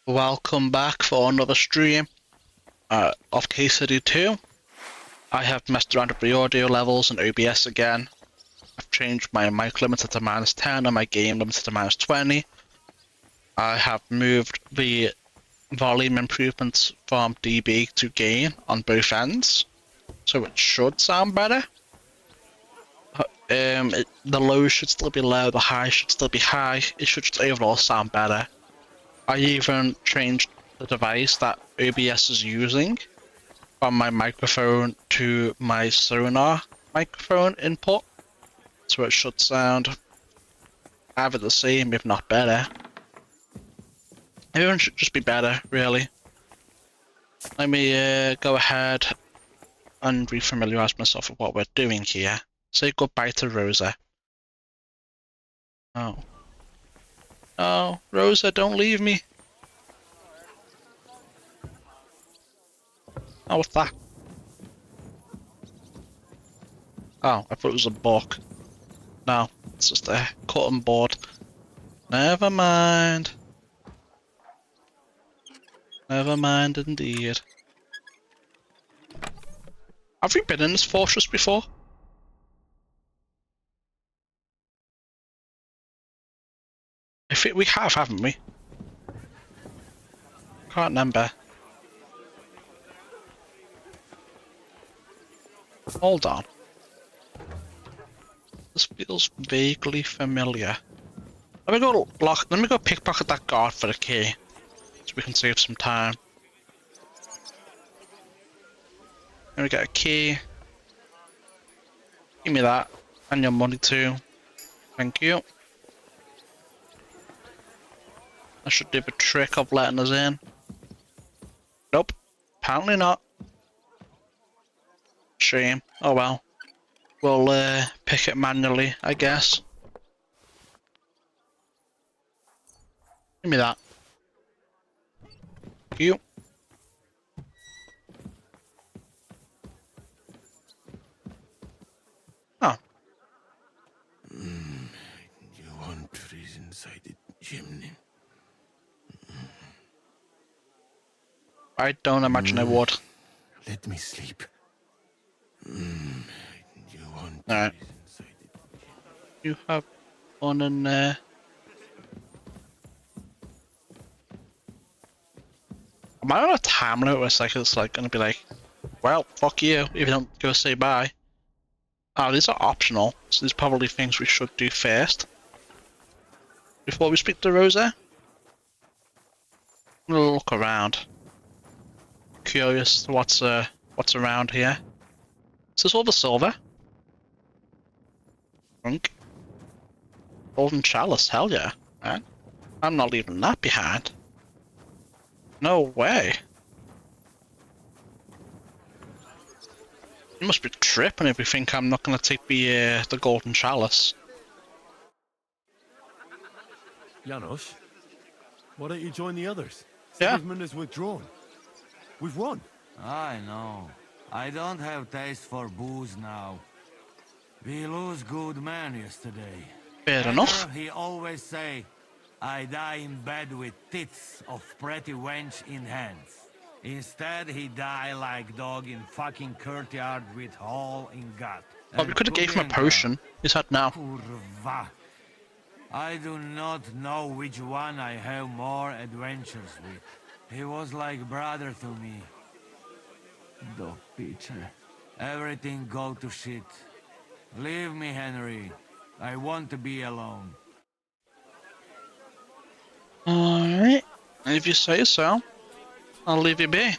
Welcome back for another stream of Case City 2. I have messed around with the audio levels and OBS again. I've changed my mic limiter to -10 and my game limiter to -20. I have moved the volume improvements from dB to gain on both ends, so it should sound better. The low should still be low, the high should still be high. It should just overall sound better. I even changed the device that OBS is using from my microphone to my Sonar microphone input, so it should sound either the same, if not better. Everyone should just be better, really. Let me go ahead and refamiliarize myself with what we're doing here. Say goodbye to Rosa. Oh. Oh, Rosa, don't leave me. Oh, what's that? Oh, I thought it was a book. No, it's just a cutting board. Never mind. Never mind indeed. Have we been in this fortress before? I think we have, haven't we? Can't remember. Hold on. This feels vaguely familiar. Let me go pickpocket that guard for the key, so we can save some time. Let me get a key. Give me that, and your money too. Thank you. I should do the trick of letting us in. Nope, apparently not. Shame. Oh well. We'll pick it manually, I guess. Give me that. Thank you. Oh. You want trees inside the chimney? I don't imagine I would. Let me sleep. You want Alright. trees inside the chimney? You have one in there. Am I on a time limit where it's like gonna be like, well, fuck you if you don't go say bye? Oh, these are optional, so these are probably things we should do first. Before we speak to Rosa. I'm gonna look around. Curious what's around here. Is this all the silver? Drink. Golden chalice, hell yeah. Man. I'm not leaving that behind. No way. You must be tripping if you think I'm not gonna take the golden chalice. Janos, why don't you join the others? Yeah. Sigismund has withdrawn. We've won. I know. I don't have taste for booze now. We lose good man yesterday. Fair enough. He always say, I die in bed with tits of pretty wench in hands. Instead, he die like dog in fucking courtyard with hole in gut. Oh, we could have gave him a potion. He's had now. Kurva. I do not know which one I have more adventures with. He was like brother to me. Dog pitcher. Everything go to shit. Leave me, Henry. I want to be alone. Alright. If you say so, I'll leave you be.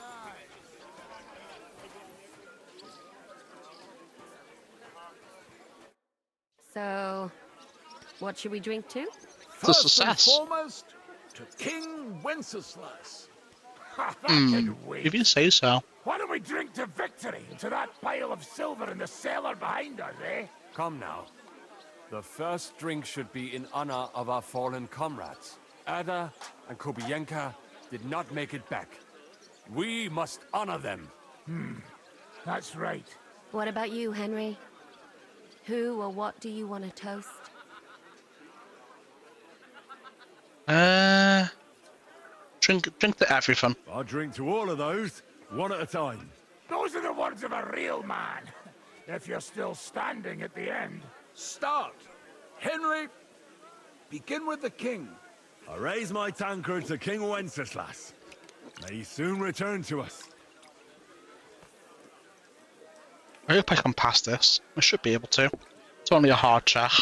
So, what should we drink to? It's a First and success. foremost, to King Wenceslas. Ha, that can wait. If you say so. Why don't we drink to victory and to that pile of silver in the cellar behind us, eh? Come now. The first drink should be in honor of our fallen comrades. Ada and Kubienka did not make it back. We must honor them. That's right. What about you, Henry? Who or what do you want to toast? Drink to everything. I'll drink to all of those, one at a time. Those are the words of a real man. If you're still standing at the end. Start. Henry, begin with the king. I raise my tankard to King Wenceslas. May he soon return to us. I hope I can pass this. I should be able to. It's only a hard check.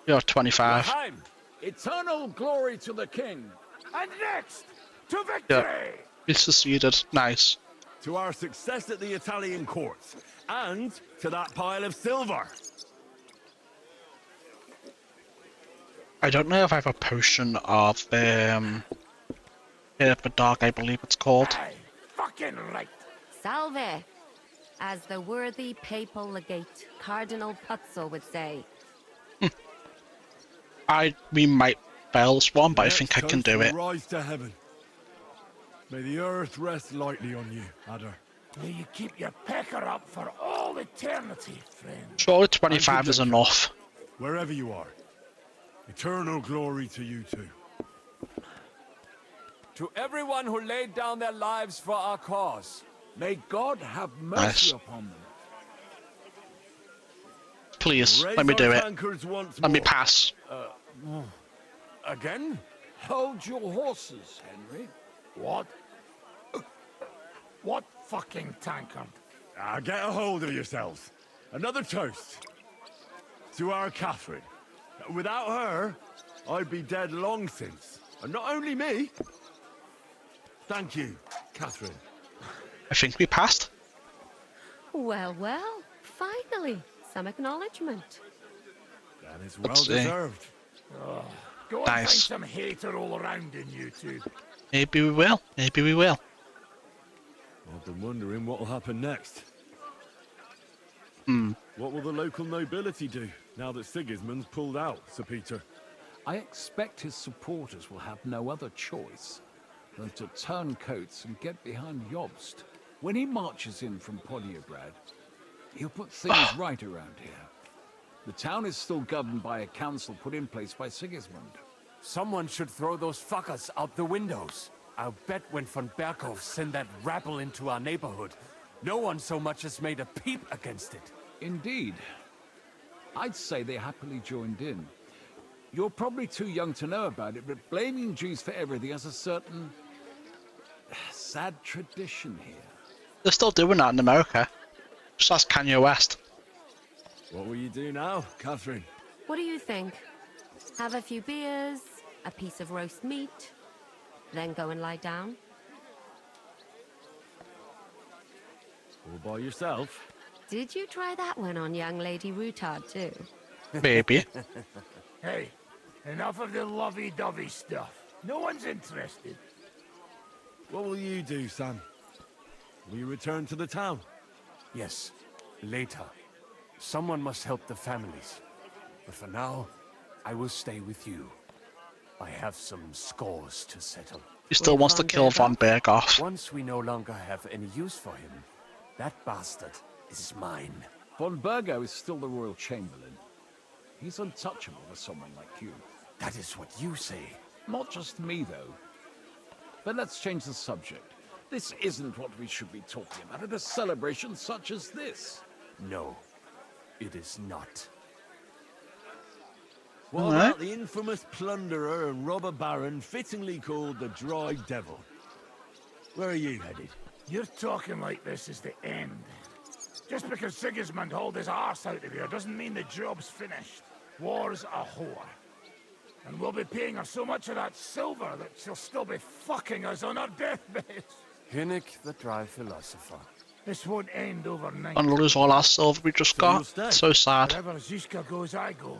You're 25. Time. Eternal glory to the king. And next, to victory. Yeah. You succeeded. Nice. To our success at the Italian courts, and to that pile of silver. I don't know if I have a potion of the dog, I believe it's called. Aye, fucking right. Salve, as the worthy papal legate, Cardinal Puzzo would say. We might fail this one, but I Let's think I can toast do and it. Rise to heaven. May the earth rest lightly on you, Adder. May you keep your pecker up for all eternity, friend. Surely 25 is enough. Wherever you are. Eternal glory to you too. To everyone who laid down their lives for our cause. May God have mercy Nice. upon them. Please, Raise let me our do it. tankards once Let me more. pass. Again? Hold your horses, Henry. What? What fucking tankard? Get a hold of yourselves. Another toast. To our Catherine. Without her, I'd be dead long since. And not only me. Thank you, Catherine. I think we passed. Well, well, finally, some acknowledgement. That is well Let's see. deserved. Go and Nice. find some hater all around in you two. Maybe we will. Maybe we will. I've been wondering what will happen next. Hmm. What will the local nobility do now that Sigismund's pulled out, Sir Peter? I expect his supporters will have no other choice than to turn coats and get behind Jobst. When he marches in from Polygrad, he'll put things right around here. The town is still governed by a council put in place by Sigismund. Someone should throw those fuckers out the windows. I'll bet when von Berghoff sent that rabble into our neighborhood, no one so much as made a peep against it. Indeed. I'd say they happily joined in. You're probably too young to know about it, but blaming Jews for everything has a certain sad tradition here. They're still doing that in America. Just ask Kanye West. What will you do now, Catherine? What do you think? Have a few beers, a piece of roast meat, then go and lie down? All by yourself? Did you try that one on young Lady Routard too? Maybe. Hey, enough of the lovey-dovey stuff. No one's interested. What will you do, Sam? Will you return to the town? Yes, later. Someone must help the families. But for now, I will stay with you. I have some scores to settle. He still wants to kill von Berghoff. Once we no longer have any use for him, that bastard is mine. Von Bergo is still the royal chamberlain. He's untouchable for someone like you. That is what you say. Not just me, though. But let's change the subject. This isn't what we should be talking about at a celebration such as this. No, it is not. What Alright. about the infamous plunderer and robber baron fittingly called the Dry Devil? Where are you headed? You're talking like this is the end. Just because Sigismund hauled his arse out of here doesn't mean the job's finished. War's a whore. And we'll be paying her so much of that silver that she'll still be fucking us on her deathbed. Hinnick, the dry philosopher. This won't end overnight. Gonna lose all our silver we just So you'll got. stay? So sad. Wherever Zuzka goes, I go.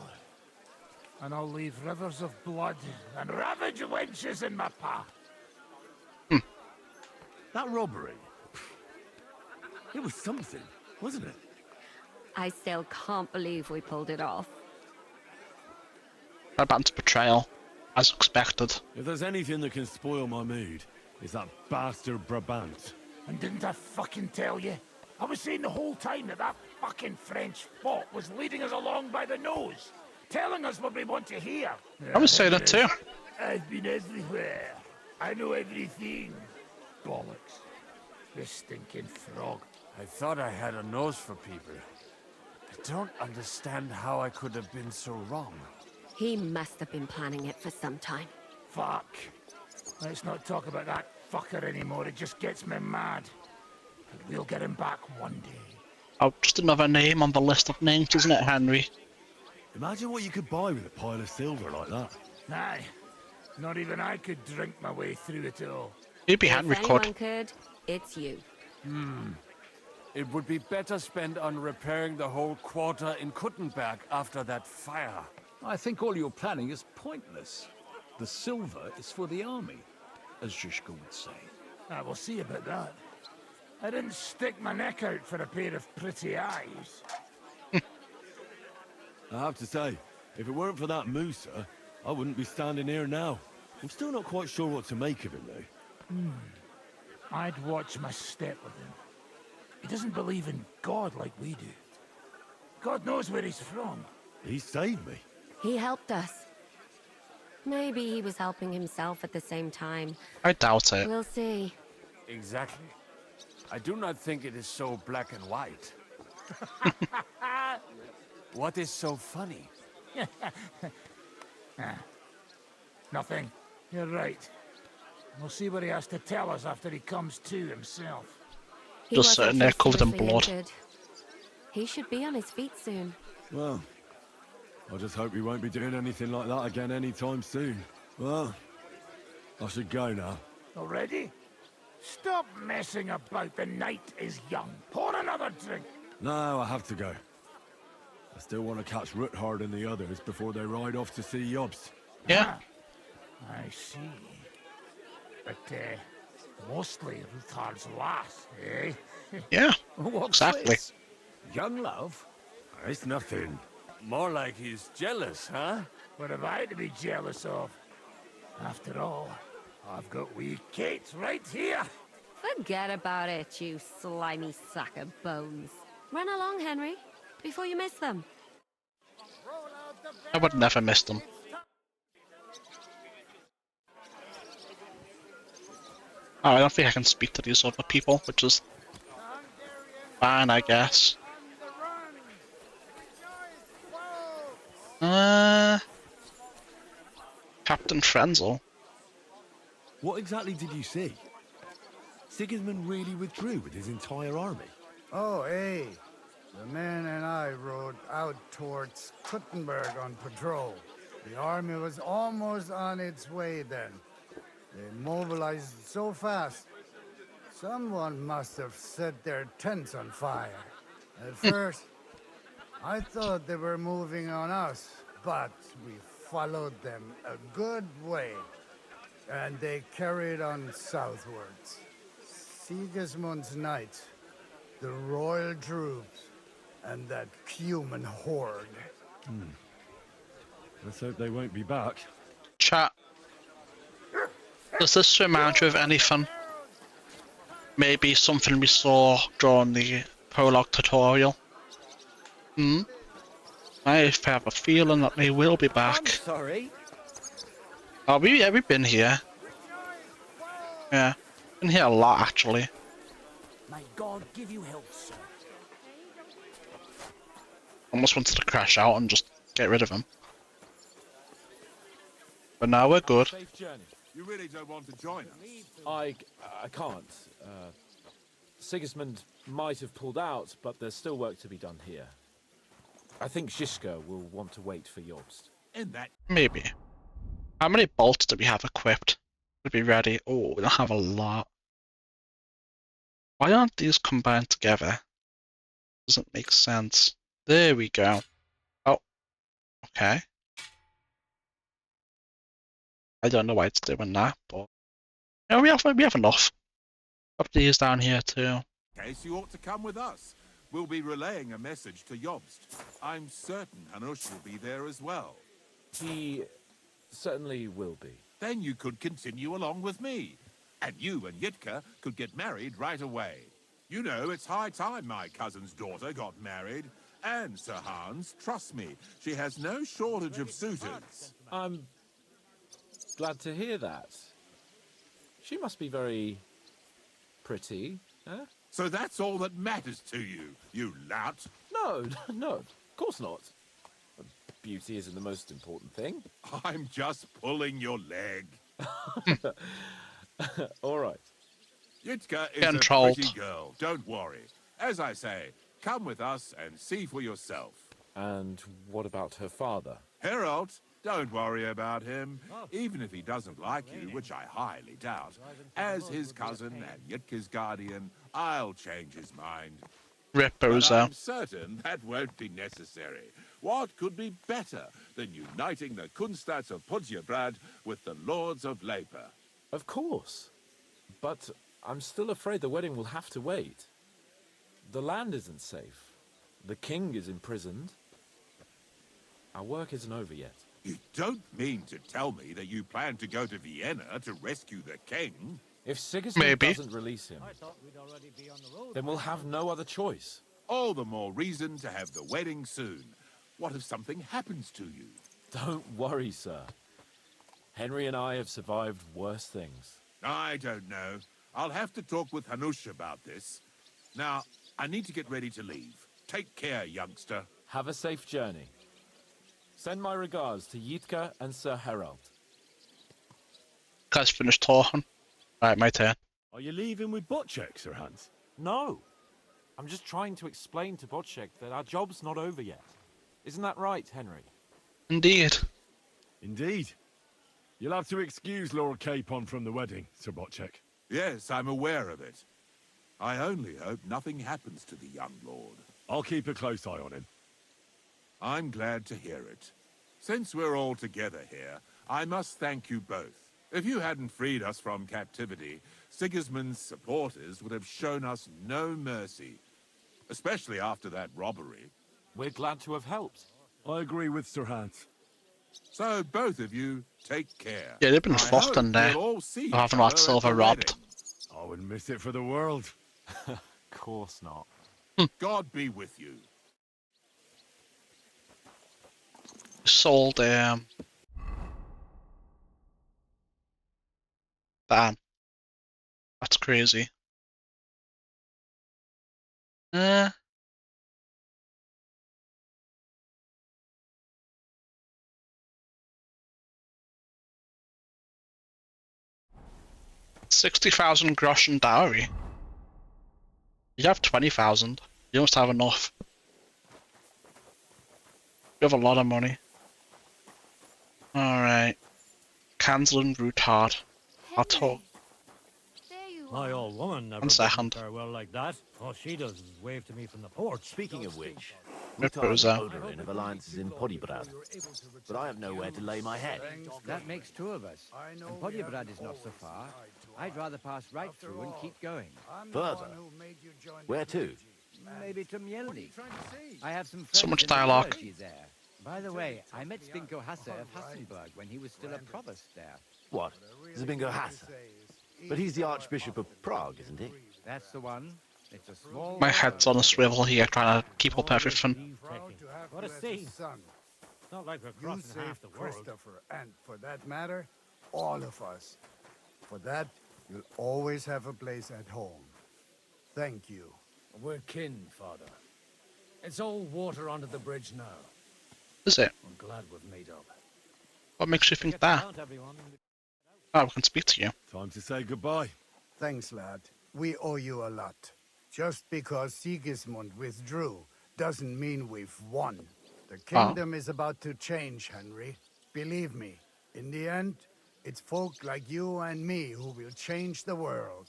And I'll leave rivers of blood and ravage wenches in my path. That robbery. It was something, wasn't it? I still can't believe we pulled it off. Right back to betrayal. As expected. If there's anything that can spoil my mood, it's that bastard Brabant. And didn't I fucking tell you? I was saying the whole time that that fucking French fop was leading us along by the nose, telling us what we want to hear. I was saying it too. I've been everywhere. I know everything. Bollocks. This stinking frog. I thought I had a nose for people. I don't understand how I could have been so wrong. He must have been planning it for some time. Fuck. Let's not talk about that fucker anymore. It just gets me mad. But we'll get him back one day. Oh, just another name on the list of names, isn't it, Henry? Imagine what you could buy with a pile of silver like that. Aye. Not even I could drink my way through it all. Maybe If Henry anyone could. could, it's you. It would be better spent on repairing the whole quarter in Kuttenberg after that fire. I think all your planning is pointless. The silver is for the army, as Zizka would say. We'll see about that. I didn't stick my neck out for a pair of pretty eyes. I have to say, if it weren't for that Musa, I wouldn't be standing here now. I'm still not quite sure what to make of him, though. I'd watch my step with him. He doesn't believe in God like we do. God knows where he's from. He saved me. He helped us. Maybe he was helping himself at the same time. I doubt it. We'll see. Exactly. I do not think it is so black and white. What is so funny? Nothing. You're right. We'll see what he has to tell us after he comes to himself. He Just was sitting there also covered in seriously blood. injured. He should be on his feet soon. Well, I just hope he won't be doing anything like that again anytime soon. Well, I should go now. Already? Stop messing about. The night is young. Pour another drink. No, I have to go. I still want to catch Ruthard and the others before they ride off to see Jobst. Yeah. I see. But, mostly Ruthard's last, eh? Yeah. What's Exactly. this? Young love? It's nothing. More like he's jealous, huh? What have I to be jealous of? After all, I've got wee Kate right here. Forget about it, you slimy sack of bones. Run along, Henry, before you miss them. I would never miss them. Oh, I don't think I can speak to these other people, which is fine, I guess. Captain Frenzel. What exactly did you see? Sigismund really withdrew with his entire army. Oh, hey. The men and I rode out towards Kuttenberg on patrol. The army was almost on its way then. They mobilized so fast. Someone must have set their tents on fire. At first, I thought they were moving on us, but we followed them a good way. And they carried on southwards. Sigismund's knights, the royal troops, and that human horde. Let's hope they won't be back. Chat. Does this remind you of anything? Maybe something we saw during the prologue tutorial? I have a feeling that they will be back. Sorry. Oh, we've been here. Yeah, been here a lot actually. May God give you health, sir. Almost wanted to crash out and just get rid of him. But now we're good. Safe journey. You really don't want to join us? I can't. Sigismund might have pulled out, but there's still work to be done here. I think Zizka will want to wait for Jobst. In that Maybe. How many bolts do we have equipped to be ready? Oh, we don't have a lot. Why aren't these combined together? Doesn't make sense. There we go. Oh, okay. I don't know why it's doing that, but yeah, we have enough. Up these down here too. case, you ought to come with us. We'll be relaying a message to Jobst. I'm certain Hanush will be there as well. He certainly will be. Then you could continue along with me. And you and Yitka could get married right away. You know, it's high time my cousin's daughter got married. And, Sir Hans, trust me, she has no shortage of suitors. I'm glad to hear that. She must be very pretty, eh? So that's all that matters to you, you lout? No, no, of course not. Beauty isn't the most important thing. I'm just pulling your leg. All right. Yitka is Getting a trolled. pretty girl, don't worry. As I say, come with us and see for yourself. And what about her father? Herald, don't worry about him. Even if he doesn't like you, which I highly doubt, as his cousin and Yitka's guardian, I'll change his mind. Rip But Bozo. I'm certain that won't be necessary. What could be better than uniting the Kunstats of Podjebrad with the Lords of Leper? Of course. But I'm still afraid the wedding will have to wait. The land isn't safe. The king is imprisoned. Our work isn't over yet. You don't mean to tell me that you plan to go to Vienna to rescue the king? If Sigismund Maybe. doesn't release him, then we'll have no other choice. All the more reason to have the wedding soon. What if something happens to you? Don't worry, sir. Henry and I have survived worse things. I don't know. I'll have to talk with Hanush about this. Now, I need to get ready to leave. Take care, youngster. Have a safe journey. Send my regards to Yitka and Sir Herald. Guys finished talking. Right, my turn. Are you leaving with butt check, Sir Hans? No. I'm just trying to explain to Bodchek that our job's not over yet. Isn't that right, Henry? Indeed. Indeed. You'll have to excuse Lord Capon from the wedding, Sir Botchek. Yes, I'm aware of it. I only hope nothing happens to the young lord. I'll keep a close eye on him. I'm glad to hear it. Since we're all together here, I must thank you both. If you hadn't freed us from captivity, Sigismund's supporters would have shown us no mercy. Especially after that robbery. We're glad to have helped. I agree with Sir Hans. So both of you, take care. Yeah, they've been I fucked hope in there. we'll all see For having each that other silver at the robbed. wedding. I wouldn't miss it for the world. Of course not. God be with you. Sold, damn. That's crazy. Uh. $60,000 groschen dowry. You have 20,000. You must have enough. You have a lot of money. Alright. Canceling route hard. I'll talk. There you My are. old woman never 1 second. bid me farewell like that. All she does is wave to me from the porch. Speaking of which, Rip we Bozo. tied Oberyn of alliances in Podjebrad, but I have nowhere to lay my head. That makes two of us. And Podjebrad is not so far. I'd rather pass right through and keep going. Further? Where to? Maybe to Mjolnir. I have some friends So much in the dialogue. clergy there. By the way, I met Spinko Hasse of Hassenburg when he was still a provost there. What? Zabingo Hasse? But he's the Archbishop of Prague, isn't he? That's the one. It's a small My head's on a swivel here trying to keep up everything. What a scene. It's not like we're You crossing half saved the world. Christopher, and for that matter, all of us. For that, you'll always have a place at home. Thank you. We're kin, Father. It's all water under the bridge now. Is it? I'm glad we've made up. What makes you think Get to that? count everyone. Oh, we can speak to you. Time to say goodbye. Thanks, lad. We owe you a lot. Just because Sigismund withdrew doesn't mean we've won. The kingdom is about to change, Henry. Believe me, in the end, it's folk like you and me who will change the world.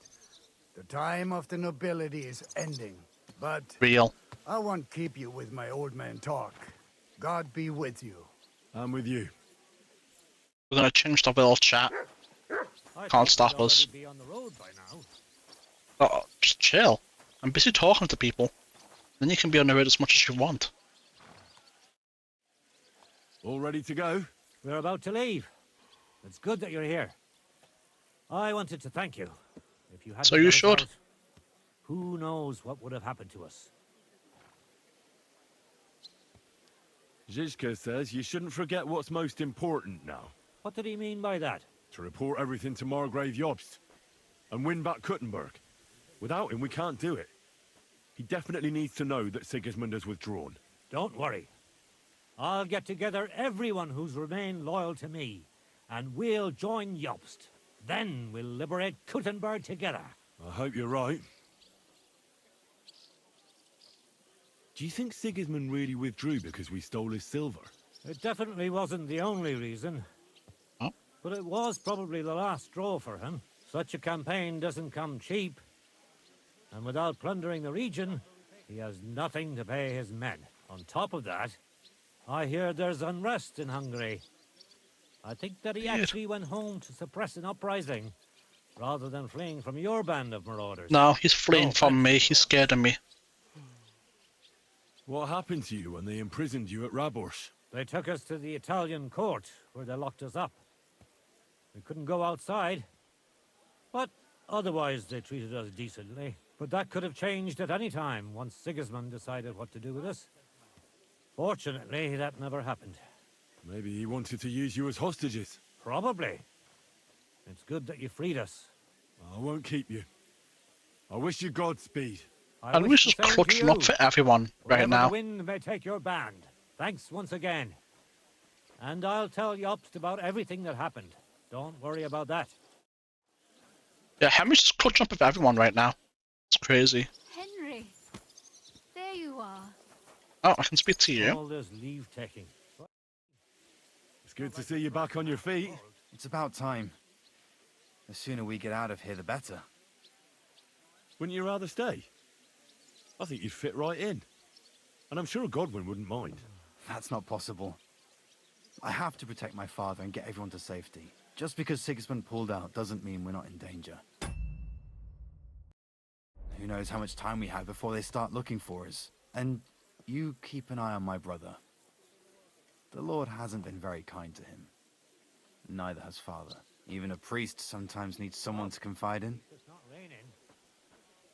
The time of the nobility is ending, but Real. I won't keep you with my old man talk. God be with you. I'm with you. We're gonna change the world, chat. I Can't thought stop we'd us. already be on the road by now. Oh, just chill. I'm busy talking to people. Then you can be on the road as much as you want. All ready to go? We're about to leave. It's good that you're here. I wanted to thank you. If you hadn't So you got us should. out, who knows what would have happened to us? Zizka says you shouldn't forget what's most important now. What did he mean by that? To report everything to Margrave Jobst. and win back Kuttenberg. Without him, we can't do it. He definitely needs to know that Sigismund has withdrawn. Don't worry. I'll get together everyone who's remained loyal to me, and we'll join Jobst. Then we'll liberate Kuttenberg together. I hope you're right. Do you think Sigismund really withdrew because we stole his silver? It definitely wasn't the only reason. Huh? But it was probably the last straw for him. Such a campaign doesn't come cheap. And without plundering the region, he has nothing to pay his men. On top of that, I hear there's unrest in Hungary. I think that he actually went home to suppress an uprising, rather than fleeing from your band of marauders. No, he's fleeing from me. He's scared of me. What happened to you when they imprisoned you at Rabors? They took us to the Italian court, where they locked us up. We couldn't go outside, but otherwise they treated us decently. But that could have changed at any time, once Sigismund decided what to do with us. Fortunately, that never happened. Maybe he wanted to use you as hostages. Probably. It's good that you freed us. I won't keep you. I wish you Godspeed. And we're just clutching up for everyone right now. The wind may take your band. Thanks once again. And I'll tell Jobst about everything that happened. Don't worry about that. Yeah, Henry's just clutching up with everyone right now. It's crazy. Henry, there you are. Oh, I can speak to you. All this leave taking. It's good to see you back on your feet. It's about time. The sooner we get out of here, the better. Wouldn't you rather stay? I think you'd fit right in. And I'm sure Godwin wouldn't mind. That's not possible. I have to protect my father and get everyone to safety. Just because Sigismund pulled out doesn't mean we're not in danger. Who knows how much time we have before they start looking for us. And you keep an eye on my brother. The Lord hasn't been very kind to him. Neither has father. Even a priest sometimes needs someone to confide in. It's not raining.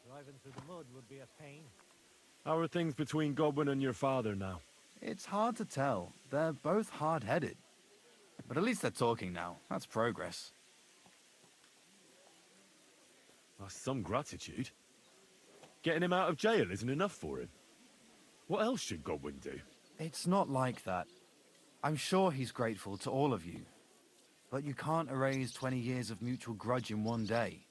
Driving through the mud would be a pain. How are things between Godwin and your father now? It's hard to tell. They're both hard-headed. But at least they're talking now. That's progress. That's some gratitude. Getting him out of jail isn't enough for him. What else should Godwin do? It's not like that. I'm sure he's grateful to all of you. But you can't erase 20 years of mutual grudge in one day.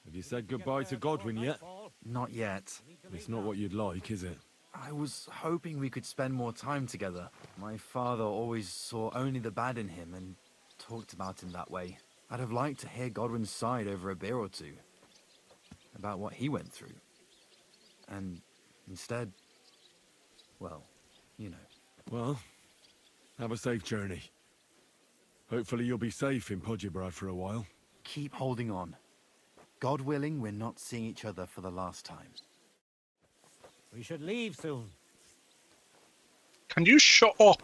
Have you said goodbye to Godwin yet? Not yet. It's not what you'd like, is it? I was hoping we could spend more time together. My father always saw only the bad in him and talked about him that way. I'd have liked to hear Godwin's side over a beer or two. About what he went through. And instead, well, you know. Well, have a safe journey. Hopefully you'll be safe in Podjebrad for a while. Keep holding on. God willing, we're not seeing each other for the last time. We should leave soon. Can you shut up?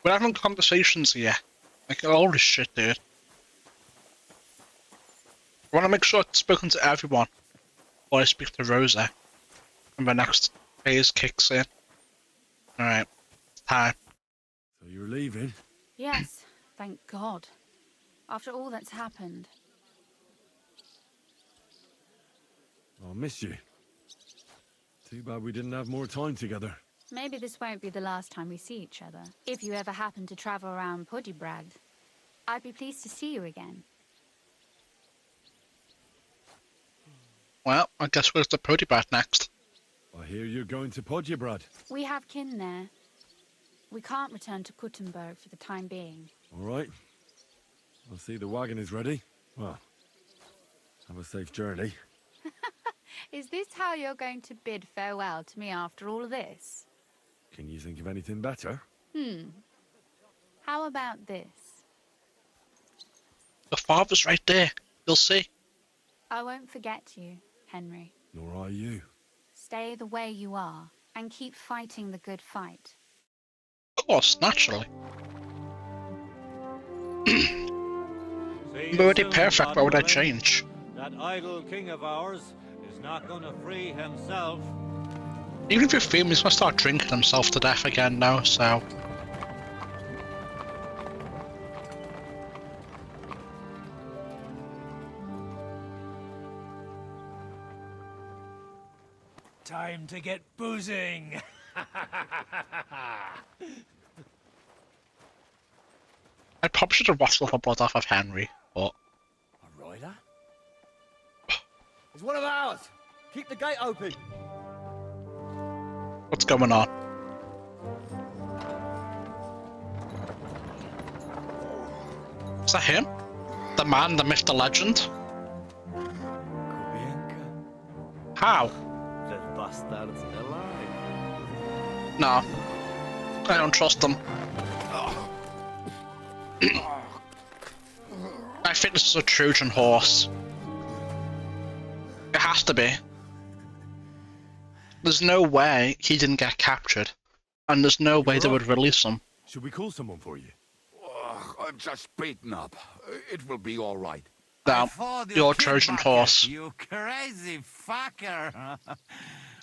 We're having conversations here. Like all this shit, dude. I want to make sure I've spoken to everyone before I speak to Rosa. And the next phase kicks in. Alright, it's time. So you're leaving? Yes, thank God. After all that's happened. I'll miss you. Too bad we didn't have more time together. Maybe this won't be the last time we see each other. If you ever happen to travel around Podjebrad, I'd be pleased to see you again. Well, I guess where's the Podjebrad next? I hear you're going to Podjebrad. We have kin there. We can't return to Kuttenberg for the time being. All right. I'll see the wagon is ready. Well, have a safe journey. Is this how you're going to bid farewell to me after all of this? Can you think of anything better? How about this? The father's right there. You'll see. I won't forget you, Henry. Nor are you. Stay the way you are, and keep fighting the good fight. Of course, naturally. Already perfect, what would I change? That idle king of ours is not going to free himself. Even if you feel he's gonna start drinking himself to death again now, so... Time to get boozing. I probably should have washed the blood off of Henry, but A rider? It's one of ours. Keep the gate open. what's going on? Is that him? The man, the myth, the legend? How? That bastard's alive. No. I don't trust them. I think this is a Trojan horse. It has to be. There's no way he didn't get captured. And there's no way they would release him. Should we call someone for you? I'm just beaten up. It will be all right. Now, your Trojan horse. You crazy fucker.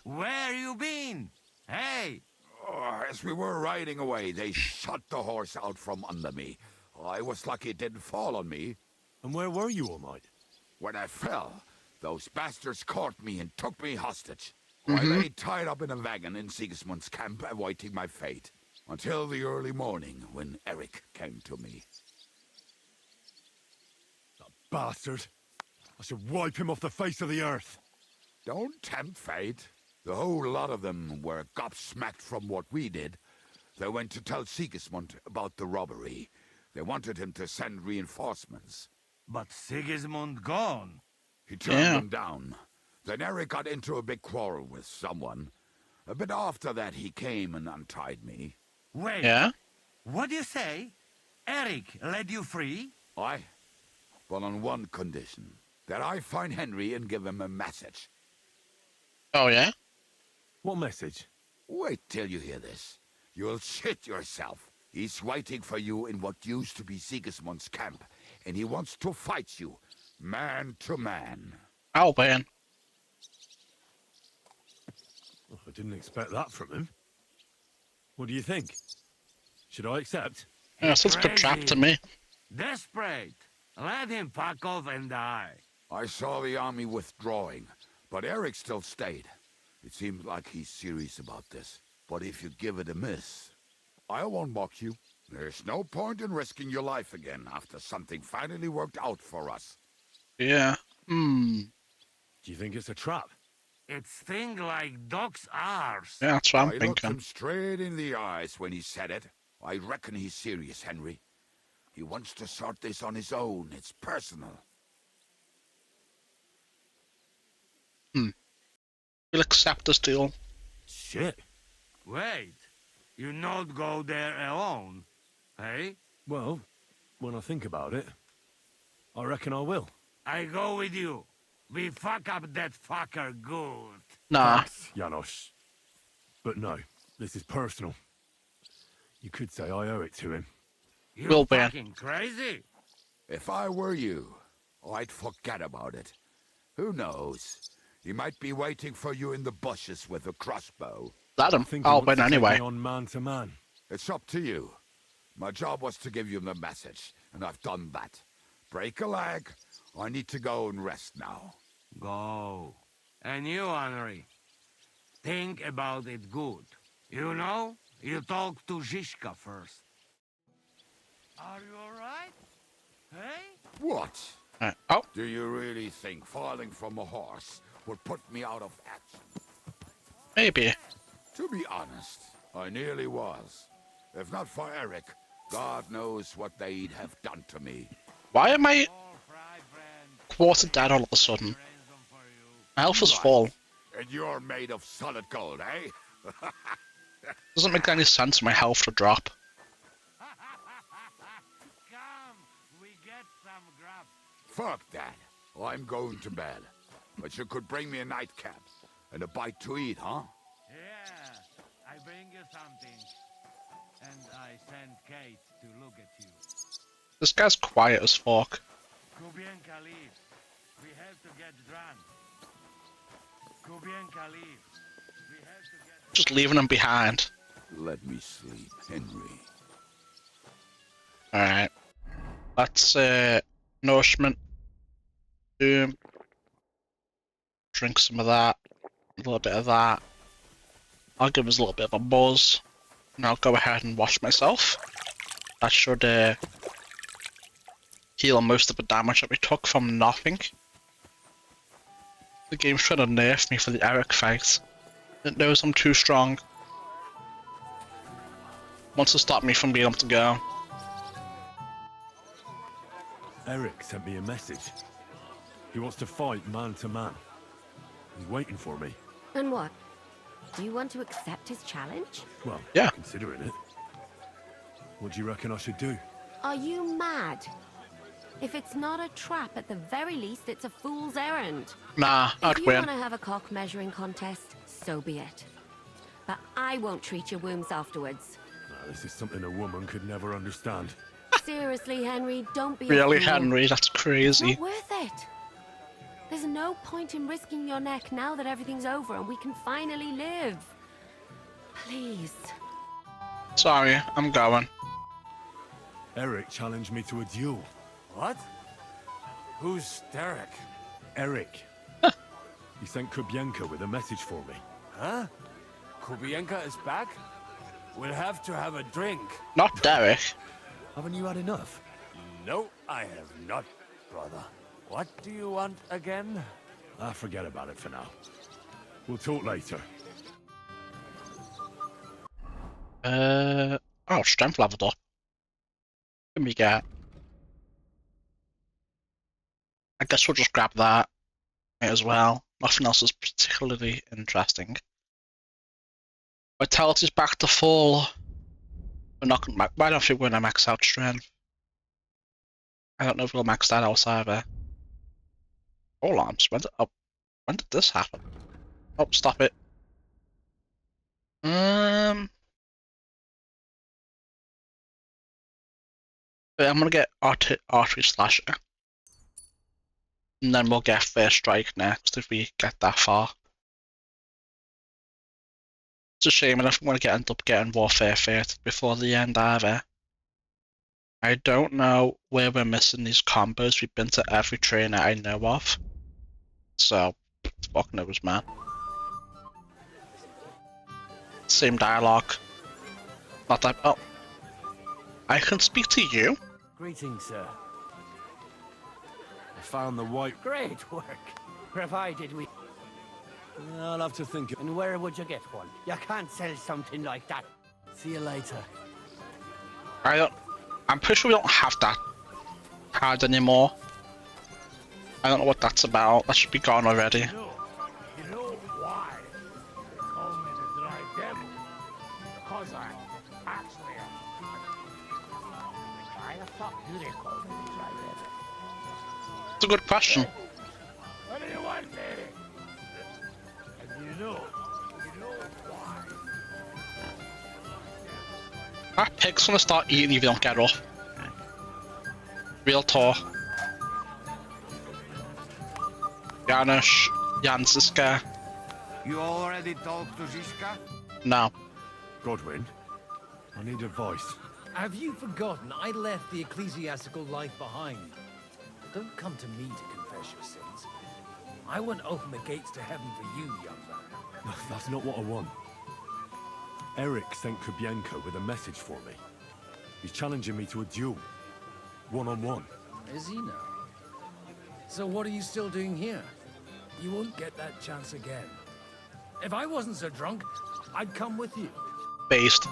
Where you been? Hey! As we were riding away, they shot the horse out from under me. I was lucky it didn't fall on me. And where were you all night? When I fell, those bastards caught me and took me hostage. Mm-hmm. I lay tied up in a wagon in Sigismund's camp, awaiting my fate. Until the early morning, when Eric came to me. That bastard. I should wipe him off the face of the earth. Don't tempt fate. The whole lot of them were gobsmacked from what we did. They went to tell Sigismund about the robbery. They wanted him to send reinforcements. But Sigismund gone. He turned them down. Then Eric got into a big quarrel with someone. A bit after that, he came and untied me. Wait. Yeah? What do you say? Eric led you free? Aye. But on one condition. That I find Henry and give him a message. Oh, yeah? What message? Wait till you hear this. You'll shit yourself. He's waiting for you in what used to be Sigismund's camp, and he wants to fight you, man to man. Oh, man. Oh, I didn't expect that from him. What do you think? Should I accept? Yeah, sounds like a trap to me. Desperate. Let him fuck off and die. I saw the army withdrawing, but Eric still stayed. It seems like he's serious about this. But if you give it a miss, I won't mock you. There's no point in risking your life again after something finally worked out for us. Yeah. Do you think it's a trap? It's thing like dog's arse. Yeah, that's what I'm I looked thinking. him straight in the eyes when he said it. I reckon he's serious, Henry. He wants to sort this on his own. It's personal. We'll accept this deal. Shit. Wait. You not go there alone, hey? Well, when I think about it, I reckon I will. I go with you. We fuck up that fucker good. Nah. Thanks, Janos. But no, this is personal. You could say I owe it to him. You Will be. fucking crazy? If I were you, I'd forget about it. Who knows? He might be waiting for you in the bushes with a crossbow. Let him. Think he I'll wants win to take anyway. me on man to man. It's up to you. My job was to give you the message, and I've done that. Break a leg. I need to go and rest now. Go. And you, Henry, think about it good. You know, you talk to Zizka first. Are you alright? Hey? What? Oh. Do you really think falling from a horse would put me out of action? Maybe. To be honest, I nearly was. If not for Eric, God knows what they'd have done to me. Why am I quarter dead all of a sudden? My health is full. And you're made of solid gold, eh? Doesn't make any sense for my health to drop. Come, we get some grub. Fuck that. I'm going to bed. But you could bring me a nightcap and a bite to eat, huh? Yeah, I bring you something. And I send Kate to look at you. This guy's quiet as fuck. Kubienka leaves. We have to get drunk. Kubienka leaves. We have to get... Just leaving him behind. Let me sleep, Henry. Alright. Let's, nourishment. Drink some of that. A little bit of that. I'll give us a little bit of a buzz. And I'll go ahead and wash myself. That should heal most of the damage that we took from nothing. The game's trying to nerf me for the Eric fight. It knows I'm too strong. Wants to stop me from being able to go. Eric sent me a message. He wants to fight man to man. He's waiting for me. And what? Do you want to accept his challenge? Well, yeah. Considering it. What do you reckon I should do? Are you mad? If it's not a trap, at the very least, it's a fool's errand. Nah, I'd win. If you want to have a cock measuring contest, so be it. But I won't treat your wounds afterwards. This is something a woman could never understand. Seriously, Henry, don't be Really, a fool. Henry, that's crazy. It's not worth it. There's no point in risking your neck now that everything's over and we can finally live. Please. Sorry, I'm going. Eric challenged me to a duel. What? Who's Derek? Eric. He sent Kubienka with a message for me. Huh? Kubienka is back? We'll have to have a drink. Not Derek. Haven't you had enough? No, I have not, brother. What do you want again? Forget about it for now. We'll talk later. Oh, strength leveled up. Can we get? I guess we'll just grab that as well. Nothing else is particularly interesting. Vitality's back to full. We're not gonna. I don't think we're gonna max out strength. I don't know if we'll max that out either. Hold on, when did this happen? Oh, stop it. I'm gonna get artery slasher, and then we'll get first strike next if we get that far. It's a shame I don't want to end up getting warfare 30 before the end either. I don't know where we're missing these combos. We've been to every trainer I know of, so fuck knows, man. Same dialogue. Not that. Oh, I can speak to you. Greetings, sir. I found the white. Great work. Provided we... I'll have to think. And where would you get one? You can't sell something like that. See you later. I'm pretty sure we don't have that card anymore. I don't know what that's about. That should be gone already. You know why they call me the Dry Devil? Because I'm actually a... Why the fuck do they call me the Dry Devil? It's a good question. What do you want, baby? And you know why. That pig's gonna start eating if you don't get up. Real talk. Janusz, Janziska. You already talked to Ziska? No. Godwin, I need advice. Have you forgotten I left the ecclesiastical life behind? Don't come to me to confess your sins. I won't open the gates to heaven for you, young man. That's not what I want. Eric sent Kubienka with a message for me. He's challenging me to a duel. One-on-one. Is he now? So what are you still doing here? You won't get that chance again. If I wasn't so drunk, I'd come with you. Based.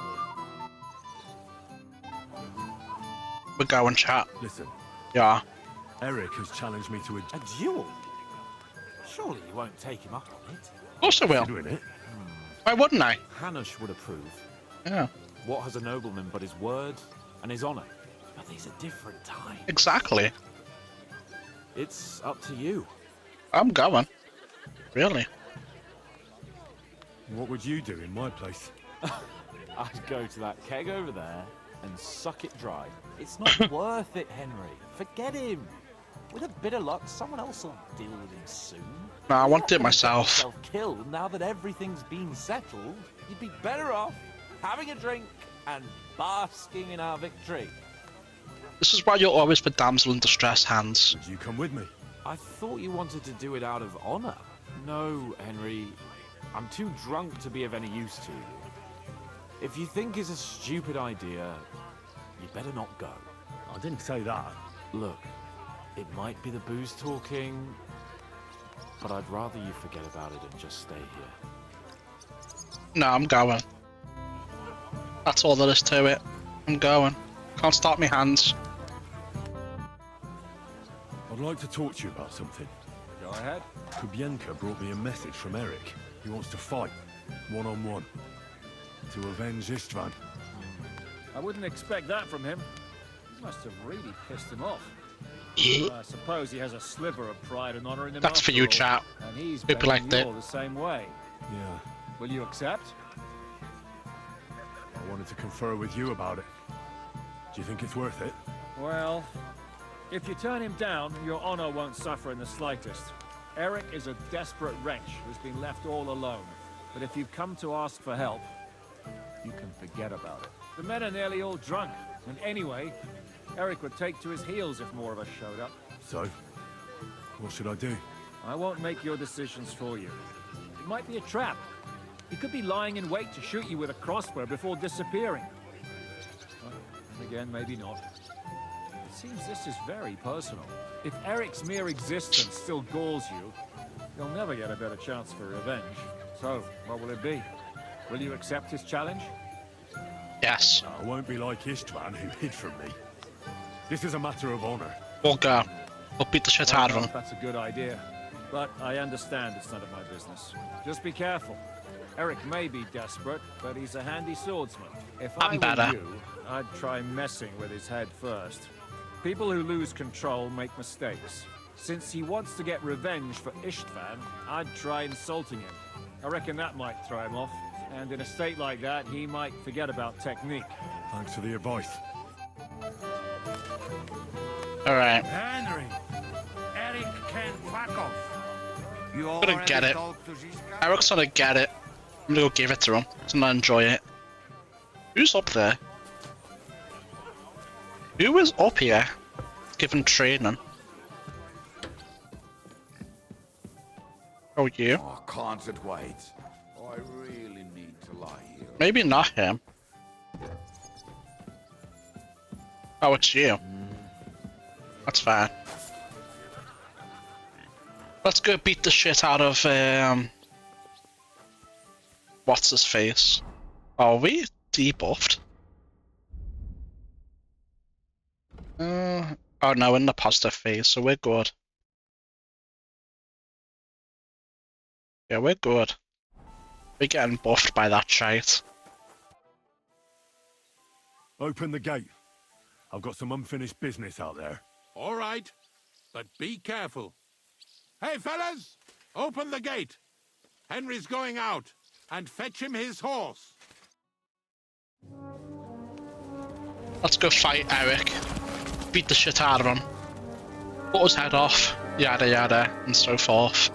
We're going, chat. Listen. Yeah. Eric has challenged me to a duel? Surely you won't take him up on it. Of course I will. Doing it? Why wouldn't I? Hanush would approve. Yeah. What has a nobleman but his word and his honor? But these are different times. Exactly. It's up to you. I'm going. Really? What would you do in my place? I'd go to that keg over there and suck it dry. It's not worth it, Henry. Forget him. With a bit of luck, someone else will deal with him soon. No, I want it myself. Killed now that everything's been settled. You'd be better off having a drink and basking in our victory. This is why you're always the damsel in distress, Hans. Would you come with me? I thought you wanted to do it out of honor. No, Henry. I'm too drunk to be of any use to you. If you think it's a stupid idea, you better not go. I didn't say that. Look, it might be the booze talking, but I'd rather you forget about it and just stay here. No, I'm going. That's all there is to it. I'm going. Can't stop me hands. I'd like to talk to you about something. Go ahead. Kubienka brought me a message from Eric. He wants to fight, one-on-one, to avenge Istvan. I wouldn't expect that from him. He must have really pissed him off. Yeah. I suppose he has a sliver of pride and honor in him. That's for you, chat. And he's People like that. the same way. Yeah. Will you accept? I wanted to confer with you about it. Do you think it's worth it? Well, if you turn him down, your honor won't suffer in the slightest. Eric is a desperate wretch who's been left all alone. But if you've come to ask for help, you can forget about it. The men are nearly all drunk, and anyway, Eric would take to his heels if more of us showed up. So, what should I do? I won't make your decisions for you. It might be a trap. He could be lying in wait to shoot you with a crossbow before disappearing. And again, maybe not. It seems this is very personal. If Eric's mere existence still galls you, you'll never get a better chance for revenge. So, what will it be? Will you accept his challenge? Yes. I won't be like Istvan, who hid from me. This is a matter of honor. We'll go. We'll beat the shit out of him. That's a good idea. But I understand it's none of my business. Just be careful. Eric may be desperate, but he's a handy swordsman. If I were you, I'd try messing with his head first. People who lose control make mistakes. Since he wants to get revenge for Istvan, I'd try insulting him. I reckon that might throw him off. And in a state like that, he might forget about technique. Thanks for the advice. Alright. Henry, Eric can fuck off. You I'm gonna get it. Eric's gonna get it. I'm gonna go give it to him. He's gonna enjoy it. Who's up there? Who is up here? Giving training. Oh, you? Oh, can't it wait? I really need to lie here. Maybe not him. Oh, it's you. That's fine. Let's go beat the shit out of, what's his face? Are we debuffed? Oh no, in the positive phase, so we're good. Yeah, we're good. We're getting buffed by that shite. Open the gate. I've got some unfinished business out there. All right, but be careful. Hey, fellas! Open the gate! Henry's going out, and fetch him his horse. Let's go fight Eric. Beat the shit out of him. Cut his head off. Yada yada, and so forth.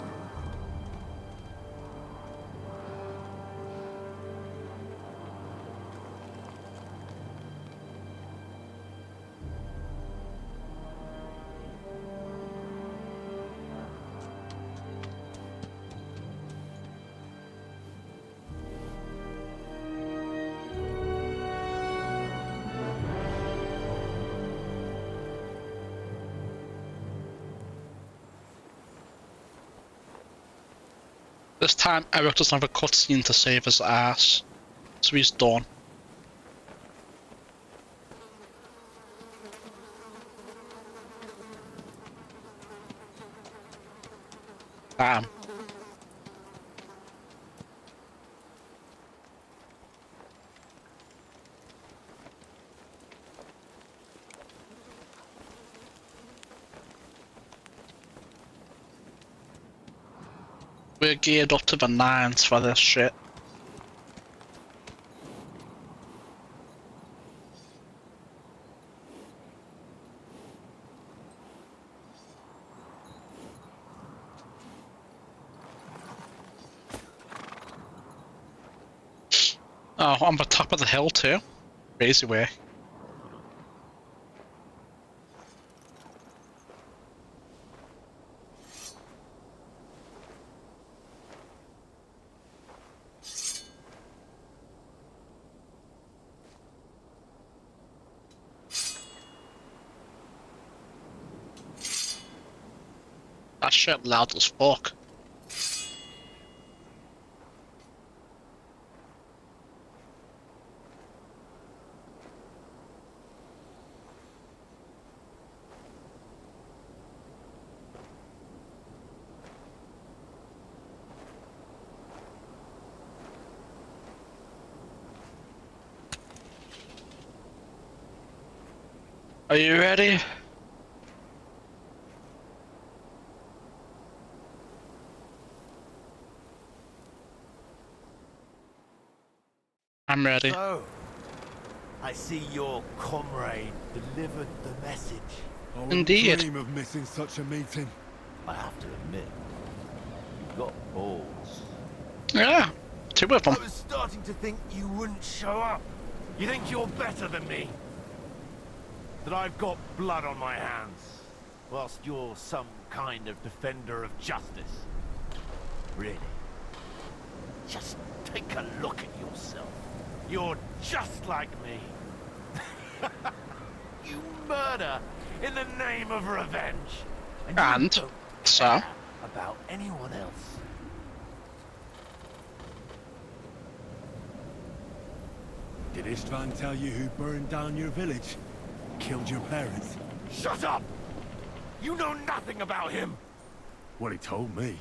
This time, Eric doesn't have a cutscene to save his ass, so he's done. Damn. We're geared up to the nines for this shit. Oh, on the top of the hill too. Crazy way. That shit loud as fuck. Are you ready? I'm ready. So, I see your comrade delivered the message. I wouldn't Indeed. dream of missing such a meeting. I have to admit, you got balls. Yeah, 2 of them. I was starting to think you wouldn't show up. You think you're better than me? That I've got blood on my hands, whilst you're some kind of defender of justice. Really? Just take a look at yourself. You're just like me. You murder in the name of revenge. And you don't so? care about anyone else. Did Istvan tell you who burned down your village? Killed your parents? Shut up! You know nothing about him! Well, he told me.